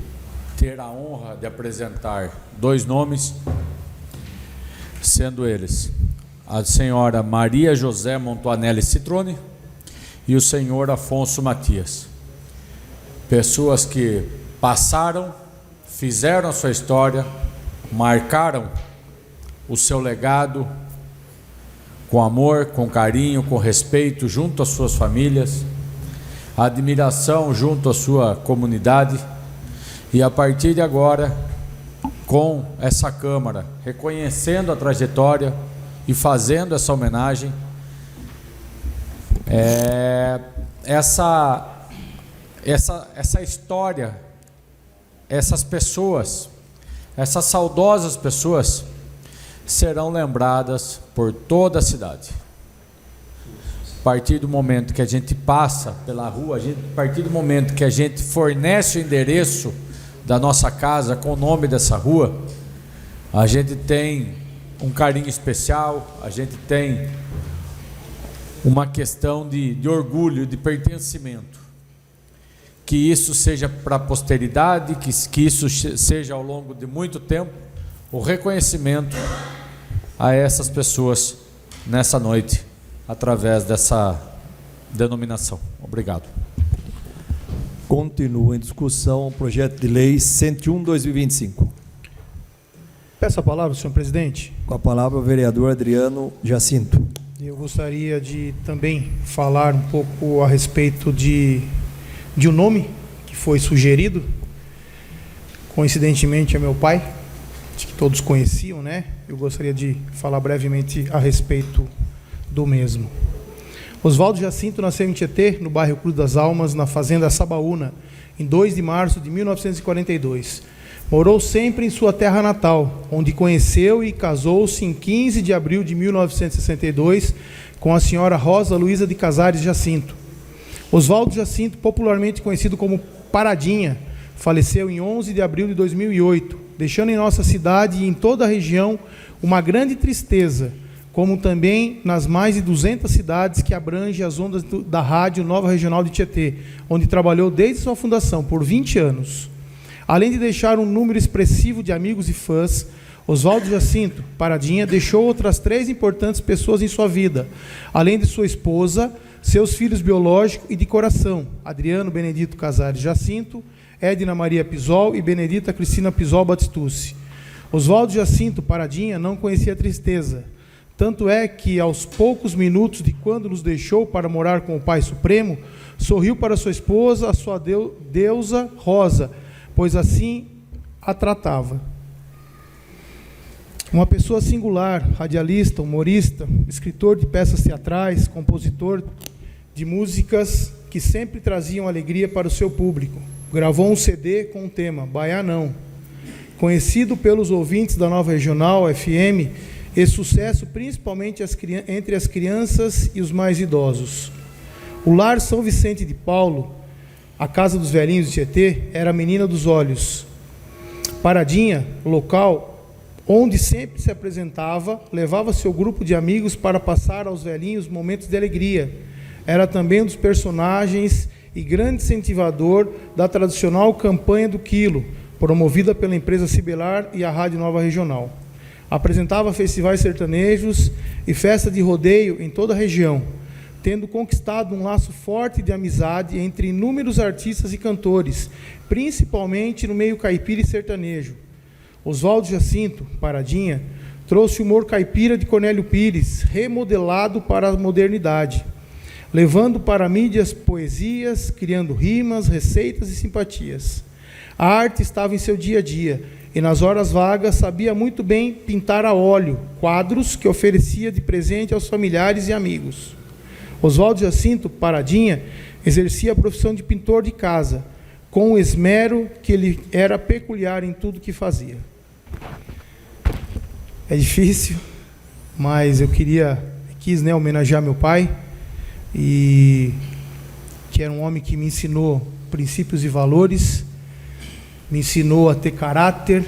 ter a honra de apresentar 2 nomes, sendo eles a senhora Maria José Montuanelli Citrone e o senhor Afonso Matias. Pessoas que passaram, fizeram a sua história, marcaram o seu legado com amor, com carinho, com respeito junto às suas famílias, admiração junto à sua comunidade, e a partir de agora, com essa Câmara, reconhecendo a trajetória e fazendo essa homenagem, essa história, essas pessoas, essas saudosas pessoas, serão lembradas por toda a cidade. A partir do momento que a gente passa pela rua, a partir do momento que a gente fornece o endereço da nossa casa com o nome dessa rua, a gente tem um carinho especial, a gente tem uma questão de orgulho, de pertencimento. Que isso seja para a posteridade, que isso seja ao longo de muito tempo, o reconhecimento a essas pessoas nessa noite, através dessa denominação. Obrigado. Continua em discussão o projeto de lei 101/2025. Peço a palavra, senhor presidente. Com a palavra o vereador Adriano Jacinto. Eu gostaria de também falar um pouco a respeito de um nome que foi sugerido. Coincidentemente é meu pai, acho que todos conheciam, né? Eu gostaria de falar brevemente a respeito do mesmo. Oswaldo Jacinto nasceu em Tietê, no bairro Cruz das Almas, na fazenda Sabaúna, em 2 de março de 1942. Morou sempre em sua terra natal, onde conheceu e casou-se em 15 de abril de 1962 com a senhora Rosa Luísa de Casares Jacinto. Oswaldo Jacinto, popularmente conhecido como Paradinha, faleceu em 11 de abril de 2008, deixando em nossa cidade e em toda a região uma grande tristeza, como também nas mais de 200 cidades que abrangem as ondas da Rádio Nova Regional de Tietê, onde trabalhou desde sua fundação, por 20 anos. Além de deixar um número expressivo de amigos e fãs, Oswaldo Jacinto, Paradinha, deixou outras 3 importantes pessoas em sua vida, além de sua esposa, seus filhos biológicos e de coração, Adriano Benedito Casares Jacinto, Edna Maria Pisol e Benedita Cristina Pisol Batistucci. Oswaldo Jacinto Paradinha não conhecia tristeza. Tanto é que, aos poucos minutos de quando nos deixou para morar com o Pai Supremo, sorriu para sua esposa, a sua deusa Rosa, pois assim a tratava. Uma pessoa singular, radialista, humorista, escritor de peças teatrais, compositor de músicas que sempre traziam alegria para o seu público. Gravou um CD com o tema Baiá Não, conhecido pelos ouvintes da Nova Regional FM e sucesso principalmente entre as crianças e os mais idosos. O lar São Vicente de Paulo, a casa dos velhinhos de Tietê, era a menina dos olhos. Paradinha, local onde sempre se apresentava, levava seu grupo de amigos para passar aos velhinhos momentos de alegria. Era também um dos personagens e grande incentivador da tradicional campanha do Quilo, promovida pela empresa Cibelar e a Rádio Nova Regional. Apresentava festivais sertanejos e festa de rodeio em toda a região, tendo conquistado um laço forte de amizade entre inúmeros artistas e cantores, principalmente no meio caipira e sertanejo. Oswaldo Jacinto Paradinha trouxe o humor caipira de Cornélio Pires, remodelado para a modernidade, levando para a mídia as poesias, criando rimas, receitas e simpatias. A arte estava em seu dia a dia, e nas horas vagas sabia muito bem pintar a óleo, quadros que oferecia de presente aos familiares e amigos. Oswaldo Jacinto Paradinha exercia a profissão de pintor de casa, com o esmero que lhe era peculiar em tudo que fazia. É difícil, mas eu quis homenagear meu pai, e que era um homem que me ensinou princípios e valores, me ensinou a ter caráter,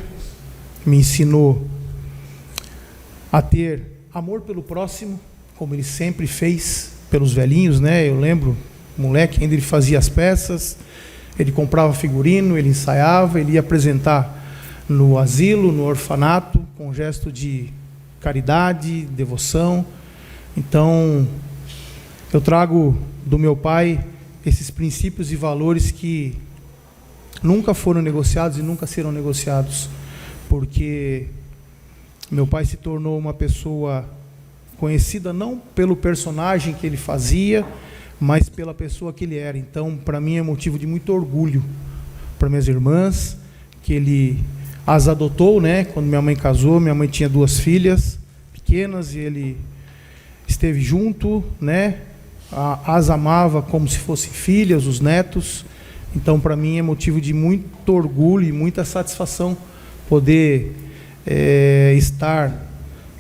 me ensinou a ter amor pelo próximo, como ele sempre fez pelos velhinhos, né? Eu lembro, moleque, ainda ele fazia as peças, ele comprava figurino, ele ensaiava, ele ia apresentar no asilo, no orfanato, com gesto de caridade, devoção. Então, eu trago do meu pai esses princípios e valores que nunca foram negociados e nunca serão negociados, porque meu pai se tornou uma pessoa conhecida não pelo personagem que ele fazia, mas pela pessoa que ele era. Então, para mim é motivo de muito orgulho para minhas irmãs, que ele as adotou, né? Quando minha mãe casou, minha mãe tinha 2 filhas pequenas e ele esteve junto, né? As amava como se fossem filhas, os netos. Então, para mim é motivo de muito orgulho e muita satisfação poder estar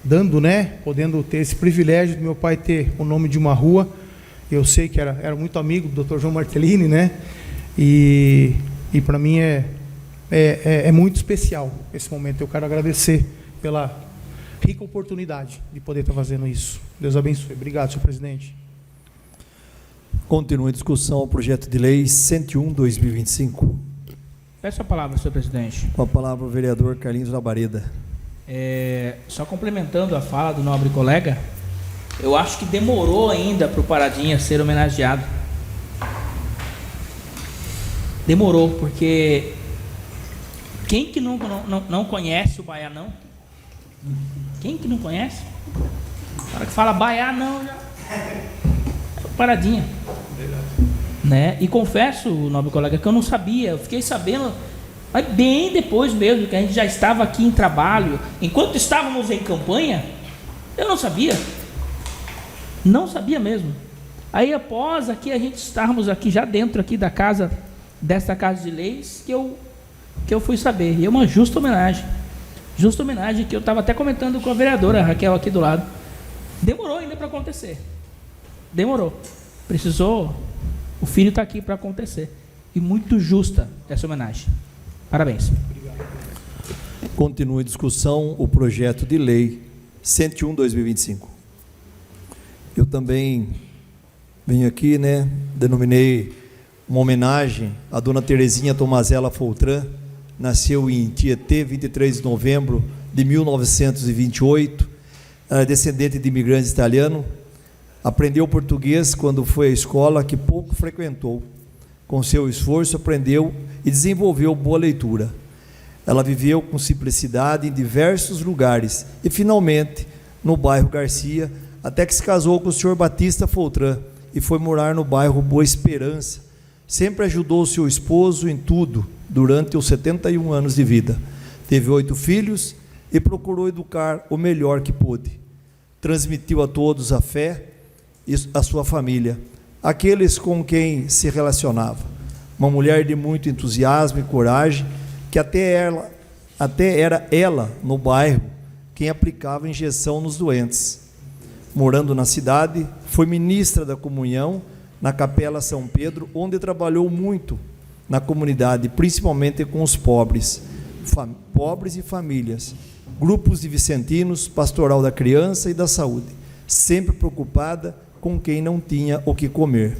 dando, né? Podendo ter esse privilégio de meu pai ter o nome de uma rua. Eu sei que era muito amigo do Dr. João Martellini, né? E para mim é muito especial esse momento. Eu quero agradecer pela rica oportunidade de poder estar fazendo isso. Deus abençoe. Obrigado, senhor presidente. Continua a discussão ao projeto de lei 101/2025. Peço a palavra, senhor presidente. Com a palavra o vereador Carlinhos Labareda. Só complementando a fala do nobre colega, eu acho que demorou ainda para o Paradinha ser homenageado. Demorou, porque quem que não conhece o Baianão? Quem que não conhece? O cara que fala Baianão já Paradinha. Né? E confesso, nobre colega, que eu não sabia. Eu fiquei sabendo, mas bem depois mesmo, que a gente já estava aqui em trabalho. Enquanto estávamos em campanha, eu não sabia. Não sabia mesmo. Aí após aqui, a gente estarmos aqui já dentro aqui da casa, desta casa de leis, que eu fui saber. E é uma justa homenagem. Justa homenagem que eu estava até comentando com a vereadora Raquel aqui do lado. Demorou ainda para acontecer. Demorou. Precisou. O filho está aqui para acontecer. E muito justa essa homenagem. Parabéns. Continua em discussão o projeto de lei 101/2025. Eu também venho aqui, né? Denominei uma homenagem à dona Terezinha Tomazella Foltran. Nasceu em Tietê, 23 de novembro de 1928. Era descendente de imigrantes italianos. Aprendeu português quando foi à escola, que pouco frequentou. Com seu esforço, aprendeu e desenvolveu boa leitura. Ela viveu com simplicidade em diversos lugares e, finalmente, no bairro Garcia, até que se casou com o senhor Batista Foltran e foi morar no bairro Boa Esperança. Sempre ajudou seu esposo em tudo durante os 71 anos de vida. Teve 8 filhos e procurou educar o melhor que pôde. Transmitiu a todos a fé e a sua família, aqueles com quem se relacionava. Uma mulher de muito entusiasmo e coragem, que até era ela, no bairro, quem aplicava injeção nos doentes. Morando na cidade, foi ministra da comunhão na Capela São Pedro, onde trabalhou muito na comunidade, principalmente com os pobres e famílias, grupos de vicentinos, pastoral da criança e da saúde, sempre preocupada com quem não tinha o que comer.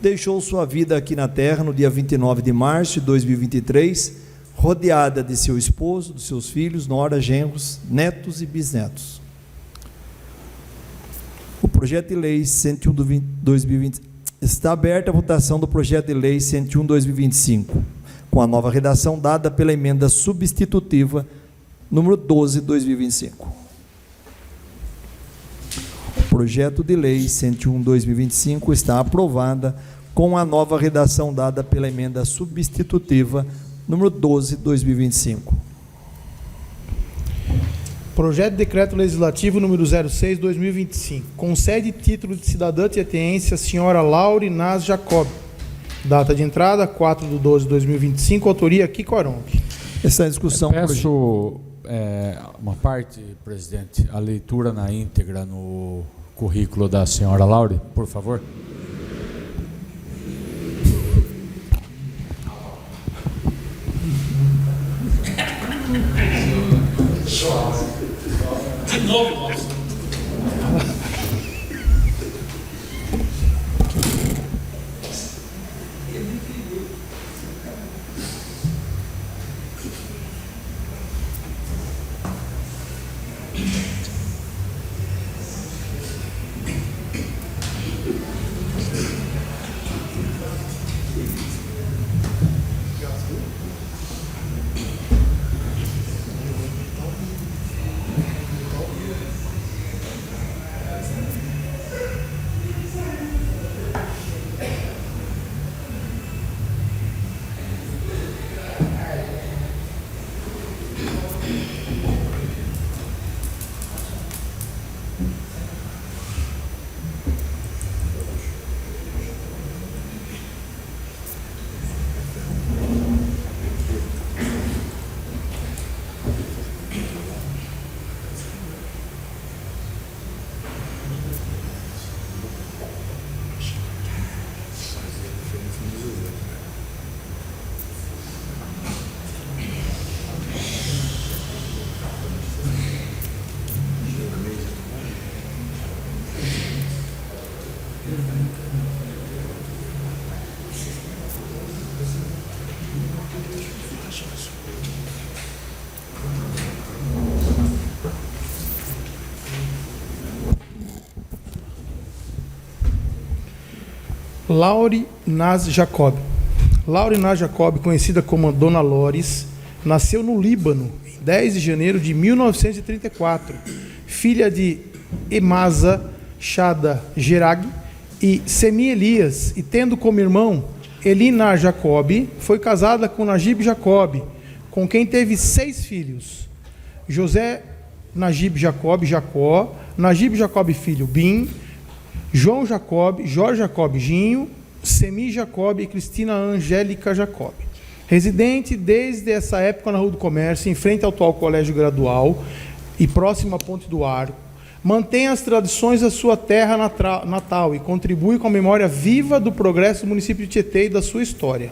Deixou sua vida aqui na terra no dia 29 de março de 2023, rodeada de seu esposo, dos seus filhos, nora, genros, netos e bisnetos. O projeto de lei 101/2020 está aberta a votação do projeto de lei 101/2025, com a nova redação dada pela emenda substitutiva número 12/2025. O projeto de lei 101/2025 está aprovada com a nova redação dada pela emenda substitutiva número 12/2025. Projeto de Decreto Legislativo número 06/2025. Concede título de cidadã tietense à senhora Laure Naz Jacob. Data de entrada, 4/12/2025. Autoria Kiko Aronque. Essa discussão... Peço uma parte, presidente, a leitura na íntegra no currículo da senhora Laure, por favor. De novo, moço. Laure Naz Jacob. Laure Naz Jacob, conhecida como Dona Lores, nasceu no Líbano em 10 de janeiro de 1934, filha de Emaza Shada Gerag e Semi Elias, e tendo como irmão Elina Jacob, foi casada com Najib Jacob, com quem teve 6 filhos: José Najib Jacob, Jacó, Najib Jacob filho, Bim, João Jacob, Jorge Jacob, Ginho, Semi Jacob e Cristina Angélica Jacob. Residente desde essa época na Rua do Comércio, em frente ao atual Colégio Gradual e próximo à Ponte do Arco, mantém as tradições da sua terra natal e contribui com a memória viva do progresso do município de Tietê e da sua história.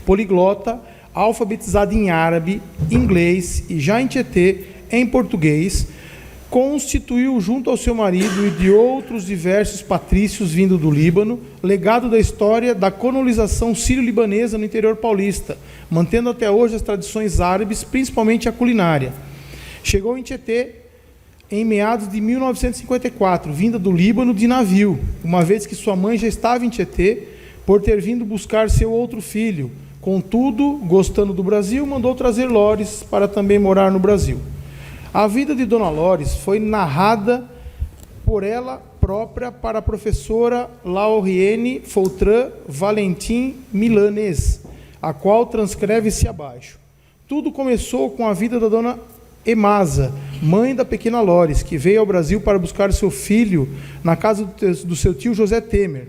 Poliglota, alfabetizada em árabe, inglês e já em Tietê em português, constituiu, junto ao seu marido e de outros diversos patrícios vindo do Líbano, legado da história da colonização sírio-libanesa no interior paulista, mantendo até hoje as tradições árabes, principalmente a culinária. Chegou em Tietê em meados de 1954, vinda do Líbano de navio, uma vez que sua mãe já estava em Tietê, por ter vindo buscar seu outro filho, Contudo, gostando do Brasil, mandou trazer Lores para também morar no Brasil. A vida de Dona Lores foi narrada por ela própria para a professora Lauriane Foutran Valentim Milanês, a qual transcreve-se abaixo. Tudo começou com a vida da Dona Emasa, mãe da pequena Lores, que veio ao Brasil para buscar seu filho na casa do seu tio José Temer.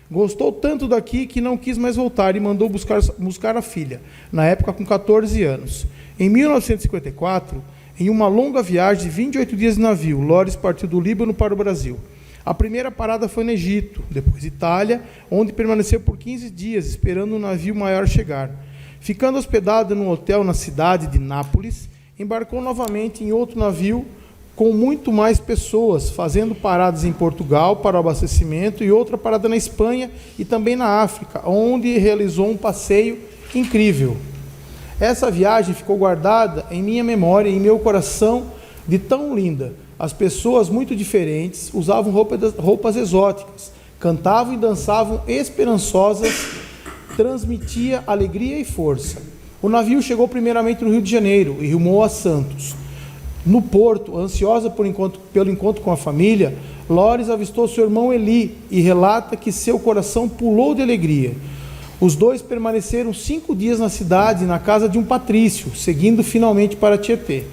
Gostou tanto daqui que não quis mais voltar e mandou buscar a filha, na época com 14 anos. Em 1954, em uma longa viagem de 28 dias de navio, Lores partiu do Líbano para o Brasil. A primeira parada foi no Egito, depois Itália, onde permaneceu por 15 dias, esperando um navio maior chegar. Ficando hospedada num hotel na cidade de Nápoles, embarcou novamente em outro navio com muito mais pessoas, fazendo paradas em Portugal para o abastecimento e outra parada na Espanha e também na África, onde realizou um passeio incrível. Essa viagem ficou guardada em minha memória e em meu coração de tão linda. As pessoas muito diferentes usavam roupas exóticas, cantavam e dançavam esperançosas, transmitia alegria e força. O navio chegou primeiramente no Rio de Janeiro e rumou a Santos. No porto, ansiosa pelo encontro com a família, Lores avistou seu irmão Eli e relata que seu coração pulou de alegria. Os dois permaneceram 5 dias na cidade, na casa de um patrício, seguindo finalmente para Tietê.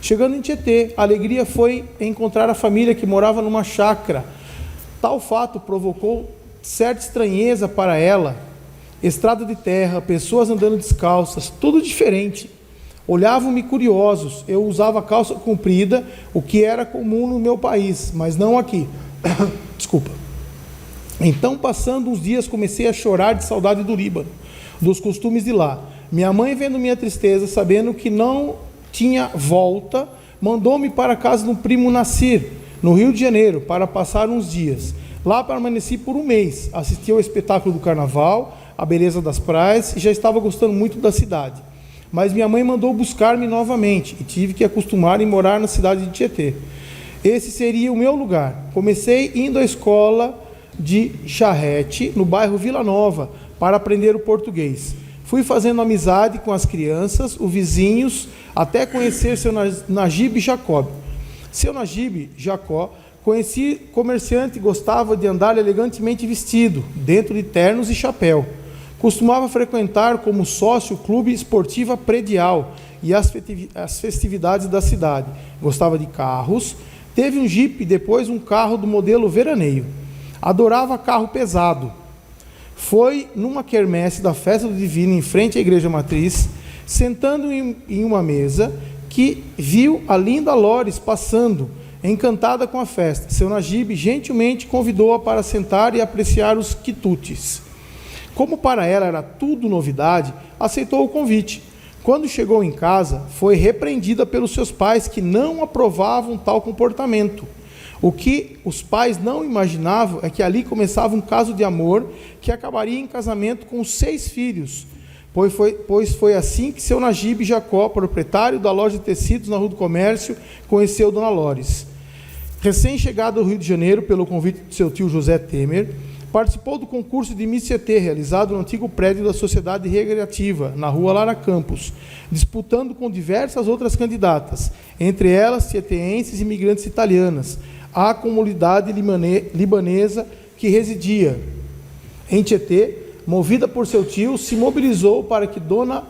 Chegando em Tietê, a alegria foi encontrar a família que morava numa chácara. Tal fato provocou certa estranheza para ela. Estrada de terra, pessoas andando descalças, tudo diferente. Olhavam-me curiosos. Eu usava calça comprida, o que era comum no meu país, mas não aqui. Desculpa. Então, passando uns dias, comecei a chorar de saudade do Líbano, dos costumes de lá. Minha mãe, vendo minha tristeza, sabendo que não tinha volta, mandou-me para a casa do primo Nassir, no Rio de Janeiro, para passar uns dias. Lá permaneci por um mês, assisti ao espetáculo do carnaval, a beleza das praias, e já estava gostando muito da cidade. Mas minha mãe mandou buscar-me novamente, e tive que acostumar em morar na cidade de Tietê. Esse seria o meu lugar. Comecei indo à escola de Charrete, no bairro Vila Nova, para aprender o português. Fui fazendo amizade com as crianças, os vizinhos, até conhecer seu Najib Jacob. Seu Najib Jacó, conheci comerciante e gostava de andar elegantemente vestido, dentro de ternos e chapéu. Costumava frequentar como sócio o Clube Esportiva Predial e as festividades da cidade. Gostava de carros. Teve um Jeep e depois um carro do modelo veraneio. Adorava carro pesado. Foi numa quermesse da Festa do Divino, em frente à Igreja Matriz, sentando em uma mesa, que viu a linda Lores passando, encantada com a festa. Seu Najib gentilmente convidou-a para sentar e apreciar os quitutes. Como para ela era tudo novidade, aceitou o convite. Quando chegou em casa, foi repreendida pelos seus pais, que não aprovavam tal comportamento. O que os pais não imaginavam é que ali começava um caso de amor que acabaria em casamento com 6 filhos, pois foi assim que seu Najib Jacó, proprietário da loja de tecidos na Rua do Comércio, conheceu Dona Lores. Recém-chegado ao Rio de Janeiro pelo convite de seu tio José Temer, participou do concurso de Miss Tietê, realizado no antigo prédio da Sociedade Recreativa, na Rua Lara Campos, disputando com diversas outras candidatas, entre elas tieteenses e imigrantes italianas, a comunidade libanesa que residia em Tietê. Movida por seu tio, se mobilizou para que Dona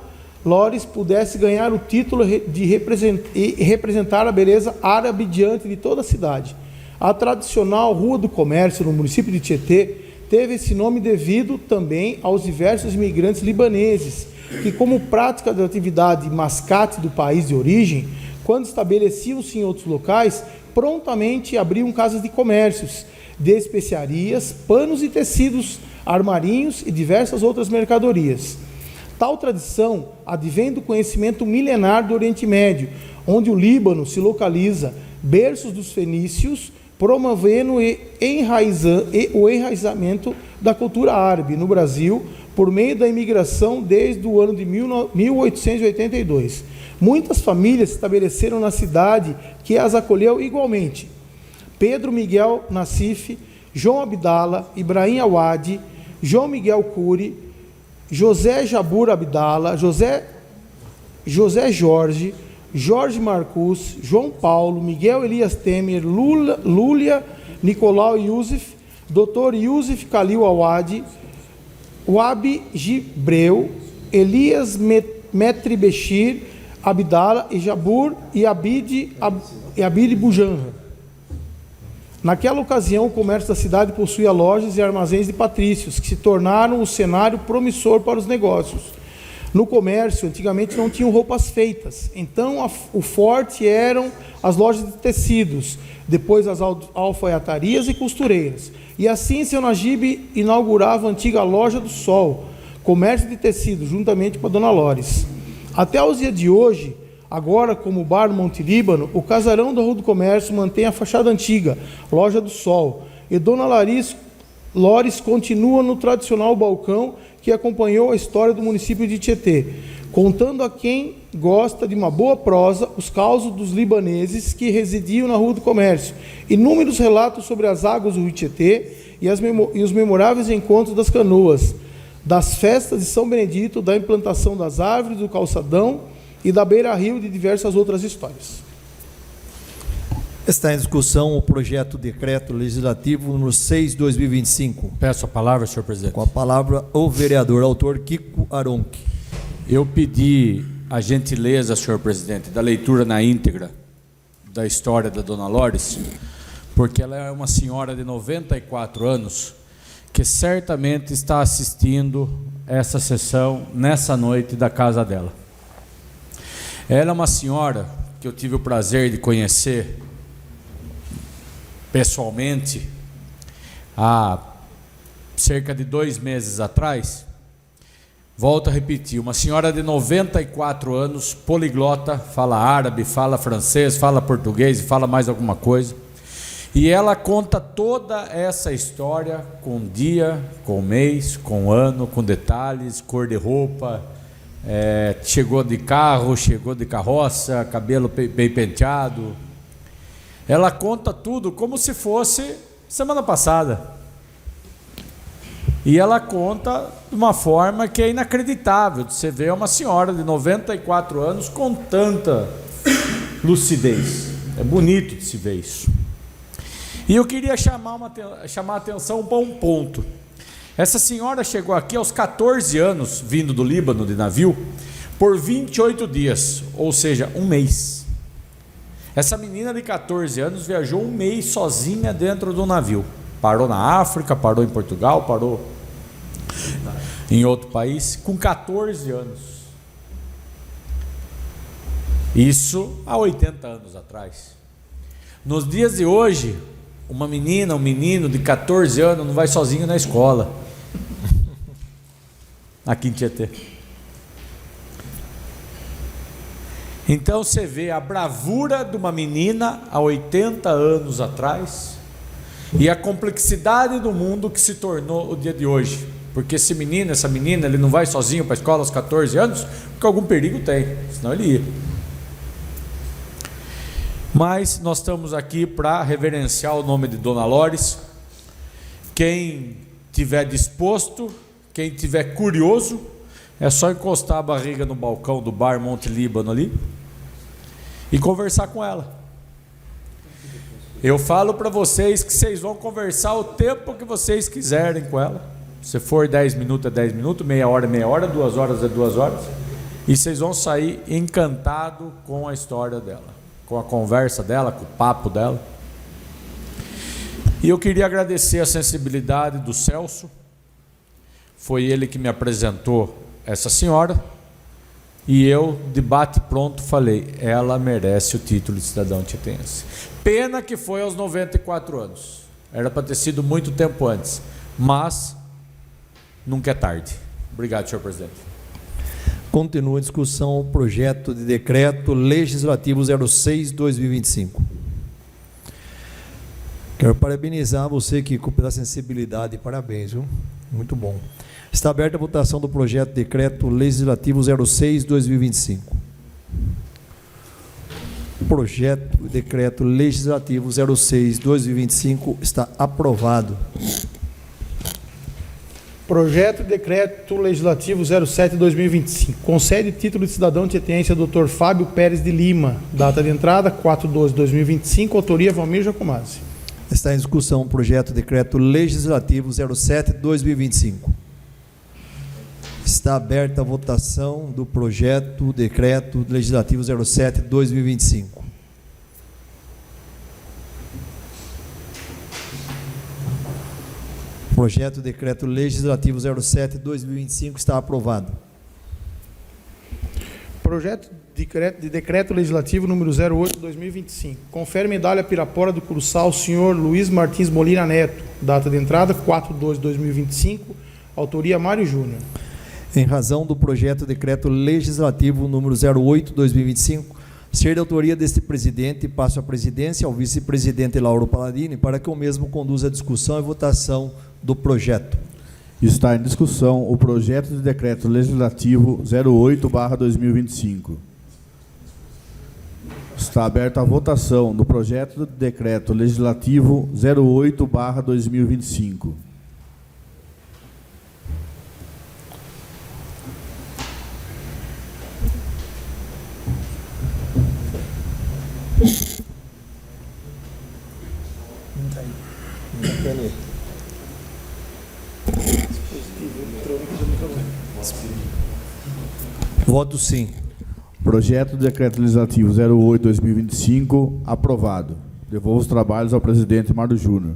Lores pudesse ganhar o título de representar a beleza árabe diante de toda a cidade. A tradicional Rua do Comércio, no município de Tietê, teve esse nome devido também aos diversos imigrantes libaneses, que, como prática da atividade mascate do país de origem, quando estabeleciam-se em outros locais, prontamente abriam casas de comércios, de especiarias, panos e tecidos, armarinhos e diversas outras mercadorias. Tal tradição advém do conhecimento milenar do Oriente Médio, onde o Líbano se localiza, berços dos fenícios, promovendo o enraizamento da cultura árabe no Brasil por meio da imigração desde o ano de 1882. Muitas famílias se estabeleceram na cidade, que as acolheu igualmente. Pedro Miguel Nassif, João Abdala, Ibrahim Awad, João Miguel Cury, José Jabur Abdala, José Jorge, Jorge Marcus, João Paulo, Miguel Elias Temer, Lúlia Nicolau Yusuf, Dr. Yusuf Khalil Awad, Wabi Gibreu, Elias Metri Beshir, Abdala e Jabur e Abid Bujanra. Naquela ocasião, o comércio da cidade possuía lojas e armazéns de patrícios, que se tornaram o cenário promissor para os negócios. No comércio, antigamente não tinham roupas feitas, então o forte eram as lojas de tecidos, depois as alfaiatarias e costureiras. E assim, seu Najib inaugurava a antiga Loja do Sol, comércio de tecidos, juntamente com a Dona Lores. Até os dias de hoje, agora como o Bar Monte Líbano, o casarão da Rua do Comércio mantém a fachada antiga, Loja do Sol, e Dona Lores continua no tradicional balcão que acompanhou a história do município de Tietê, contando a quem gosta de uma boa prosa os causos dos libaneses que residiam na Rua do Comércio, inúmeros relatos sobre as águas do Rio Tietê e os memoráveis encontros das canoas, das festas de São Benedito, da implantação das árvores do calçadão e da beira-rio, de diversas outras histórias. Está em discussão o projeto de decreto legislativo número 6/2025. Peço a palavra, senhor presidente. Com a palavra o vereador autor Kiko Aronchi. Eu pedi a gentileza, senhor presidente, da leitura na íntegra da história da Dona Lores, porque ela é uma senhora de 94 anos que certamente está assistindo essa sessão nessa noite da casa dela. Ela é uma senhora que eu tive o prazer de conhecer pessoalmente há cerca de 2 meses atrás. Volto a repetir, uma senhora de 94 anos, poliglota, fala árabe, fala francês, fala português e fala mais alguma coisa. E ela conta toda essa história com dia, com mês, com ano, com detalhes, cor de roupa, chegou de carro, chegou de carroça, cabelo bem penteado. Ela conta tudo como se fosse semana passada. E ela conta de uma forma que é inacreditável. Você vê uma senhora de 94 anos com tanta lucidez. É bonito de se ver isso. E eu queria chamar a atenção para um ponto. Essa senhora chegou aqui aos 14 anos, vindo do Líbano de navio, por 28 dias, ou seja, 1 mês. Essa menina de 14 anos viajou 1 mês sozinha dentro do navio. Parou na África, parou em Portugal, parou em outro país, com 14 anos. Isso há 80 anos atrás. Nos dias de hoje, uma menina, um menino de 14 anos não vai sozinho na escola. Aqui em Tietê. Então você vê a bravura de uma menina há 80 anos atrás e a complexidade do mundo que se tornou o dia de hoje. Porque esse menino, essa menina, ele não vai sozinho para a escola aos 14 anos, porque algum perigo tem, senão ele ia. Mas nós estamos aqui para reverenciar o nome de Dona Lores. Quem tiver disposto, quem tiver curioso, é só encostar a barriga no balcão do Bar Monte Líbano ali e conversar com ela. Eu falo para vocês que vocês vão conversar o tempo que vocês quiserem com ela. Se for 10 minutos é 10 minutos, meia hora é meia hora, 2 horas é 2 horas. E vocês vão sair encantados com a história dela, com a conversa dela, com o papo dela. E eu queria agradecer a sensibilidade do Celso. Foi ele que me apresentou essa senhora. E eu, de bate pronto, falei, ela merece o título de cidadão tietense. Pena que foi aos 94 anos. Era para ter sido muito tempo antes. Mas nunca é tarde. Obrigado, senhor presidente. Continua a discussão o projeto de decreto legislativo 06/2025. Quero parabenizar você, Kiko, pela sensibilidade. Parabéns, viu? Muito bom. Está aberta a votação do projeto de decreto legislativo 06/2025. O projeto de decreto legislativo 06/2025 está aprovado. Projeto de Decreto Legislativo 07/2025. Concede título de cidadão tietense ao Dr. Fábio Pérez de Lima. Data de entrada 4/12/2025. Autoria Valmir Jacomazzi. Está em discussão o projeto de decreto legislativo 07/2025. Está aberta a votação do projeto decreto legislativo 07/2025. O projeto decreto legislativo 07/2025 está aprovado. Projeto de decreto legislativo número 08/2025. Confere medalha Pirapora do Curuçal ao senhor Luiz Martins Molina Neto. Data de entrada 4/12/2025. Autoria Mário Júnior. Em razão do projeto decreto legislativo número 08/2025, ser de autoria deste presidente, passo a presidência ao vice-presidente Lauro Palladini para que o mesmo conduza a discussão e votação do projeto. Está em discussão o projeto de decreto legislativo 08/2025. Está aberta a votação do projeto de decreto legislativo 08/2025. Voto sim. Projeto de decreto legislativo 08/2025 aprovado. Devolvo os trabalhos ao presidente Mário Júnior.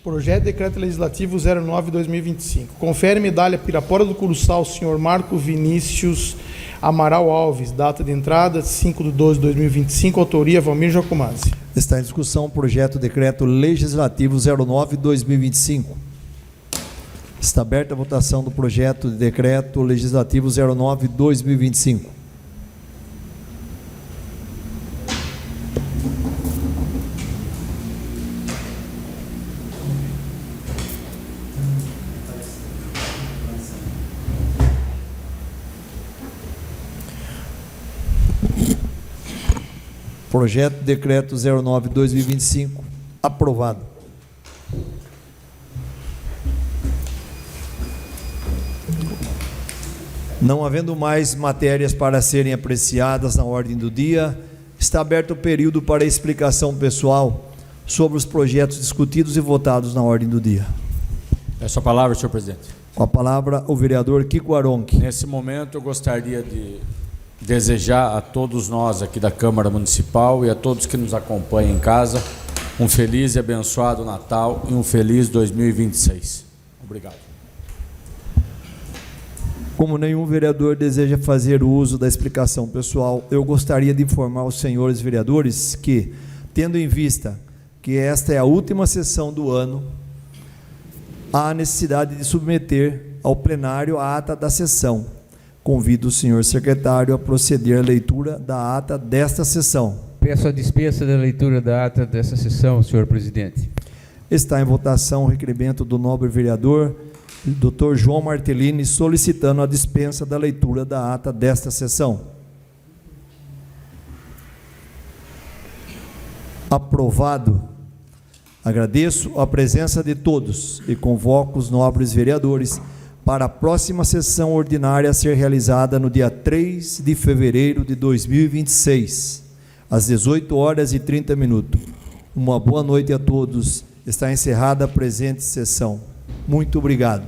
Projeto de decreto legislativo 09/2025. Confere medalha Pirapora do Curuçal ao senhor Marco Vinícius Amaral Alves. Data de entrada 5/12/2025. Autoria Valmir Jacomazzi. Está em discussão o projeto decreto legislativo 09/2025. Está aberta a votação do projeto de decreto legislativo 09/2025. Projeto de decreto 09/2025 aprovado. Não havendo mais matérias para serem apreciadas na ordem do dia, está aberto o período para explicação pessoal sobre os projetos discutidos e votados na ordem do dia. Peço a palavra, senhor presidente. Com a palavra, o vereador Kiko Aronchi. Nesse momento, eu gostaria de desejar a todos nós aqui da Câmara Municipal e a todos que nos acompanham em casa um feliz e abençoado Natal e um feliz 2026. Obrigado. Como nenhum vereador deseja fazer uso da explicação pessoal, eu gostaria de informar os senhores vereadores que, tendo em vista que esta é a última sessão do ano, há necessidade de submeter ao plenário a ata da sessão. Convido o senhor secretário a proceder à leitura da ata desta sessão. Peço a dispensa da leitura da ata dessa sessão, senhor presidente. Está em votação o requerimento do nobre vereador Dr. João Martellini, solicitando a dispensa da leitura da ata desta sessão. Aprovado. Agradeço a presença de todos e convoco os nobres vereadores para a próxima sessão ordinária a ser realizada no dia 3 de fevereiro de 2026, às 18h30. Uma boa noite a todos. Está encerrada a presente sessão. Muito obrigado.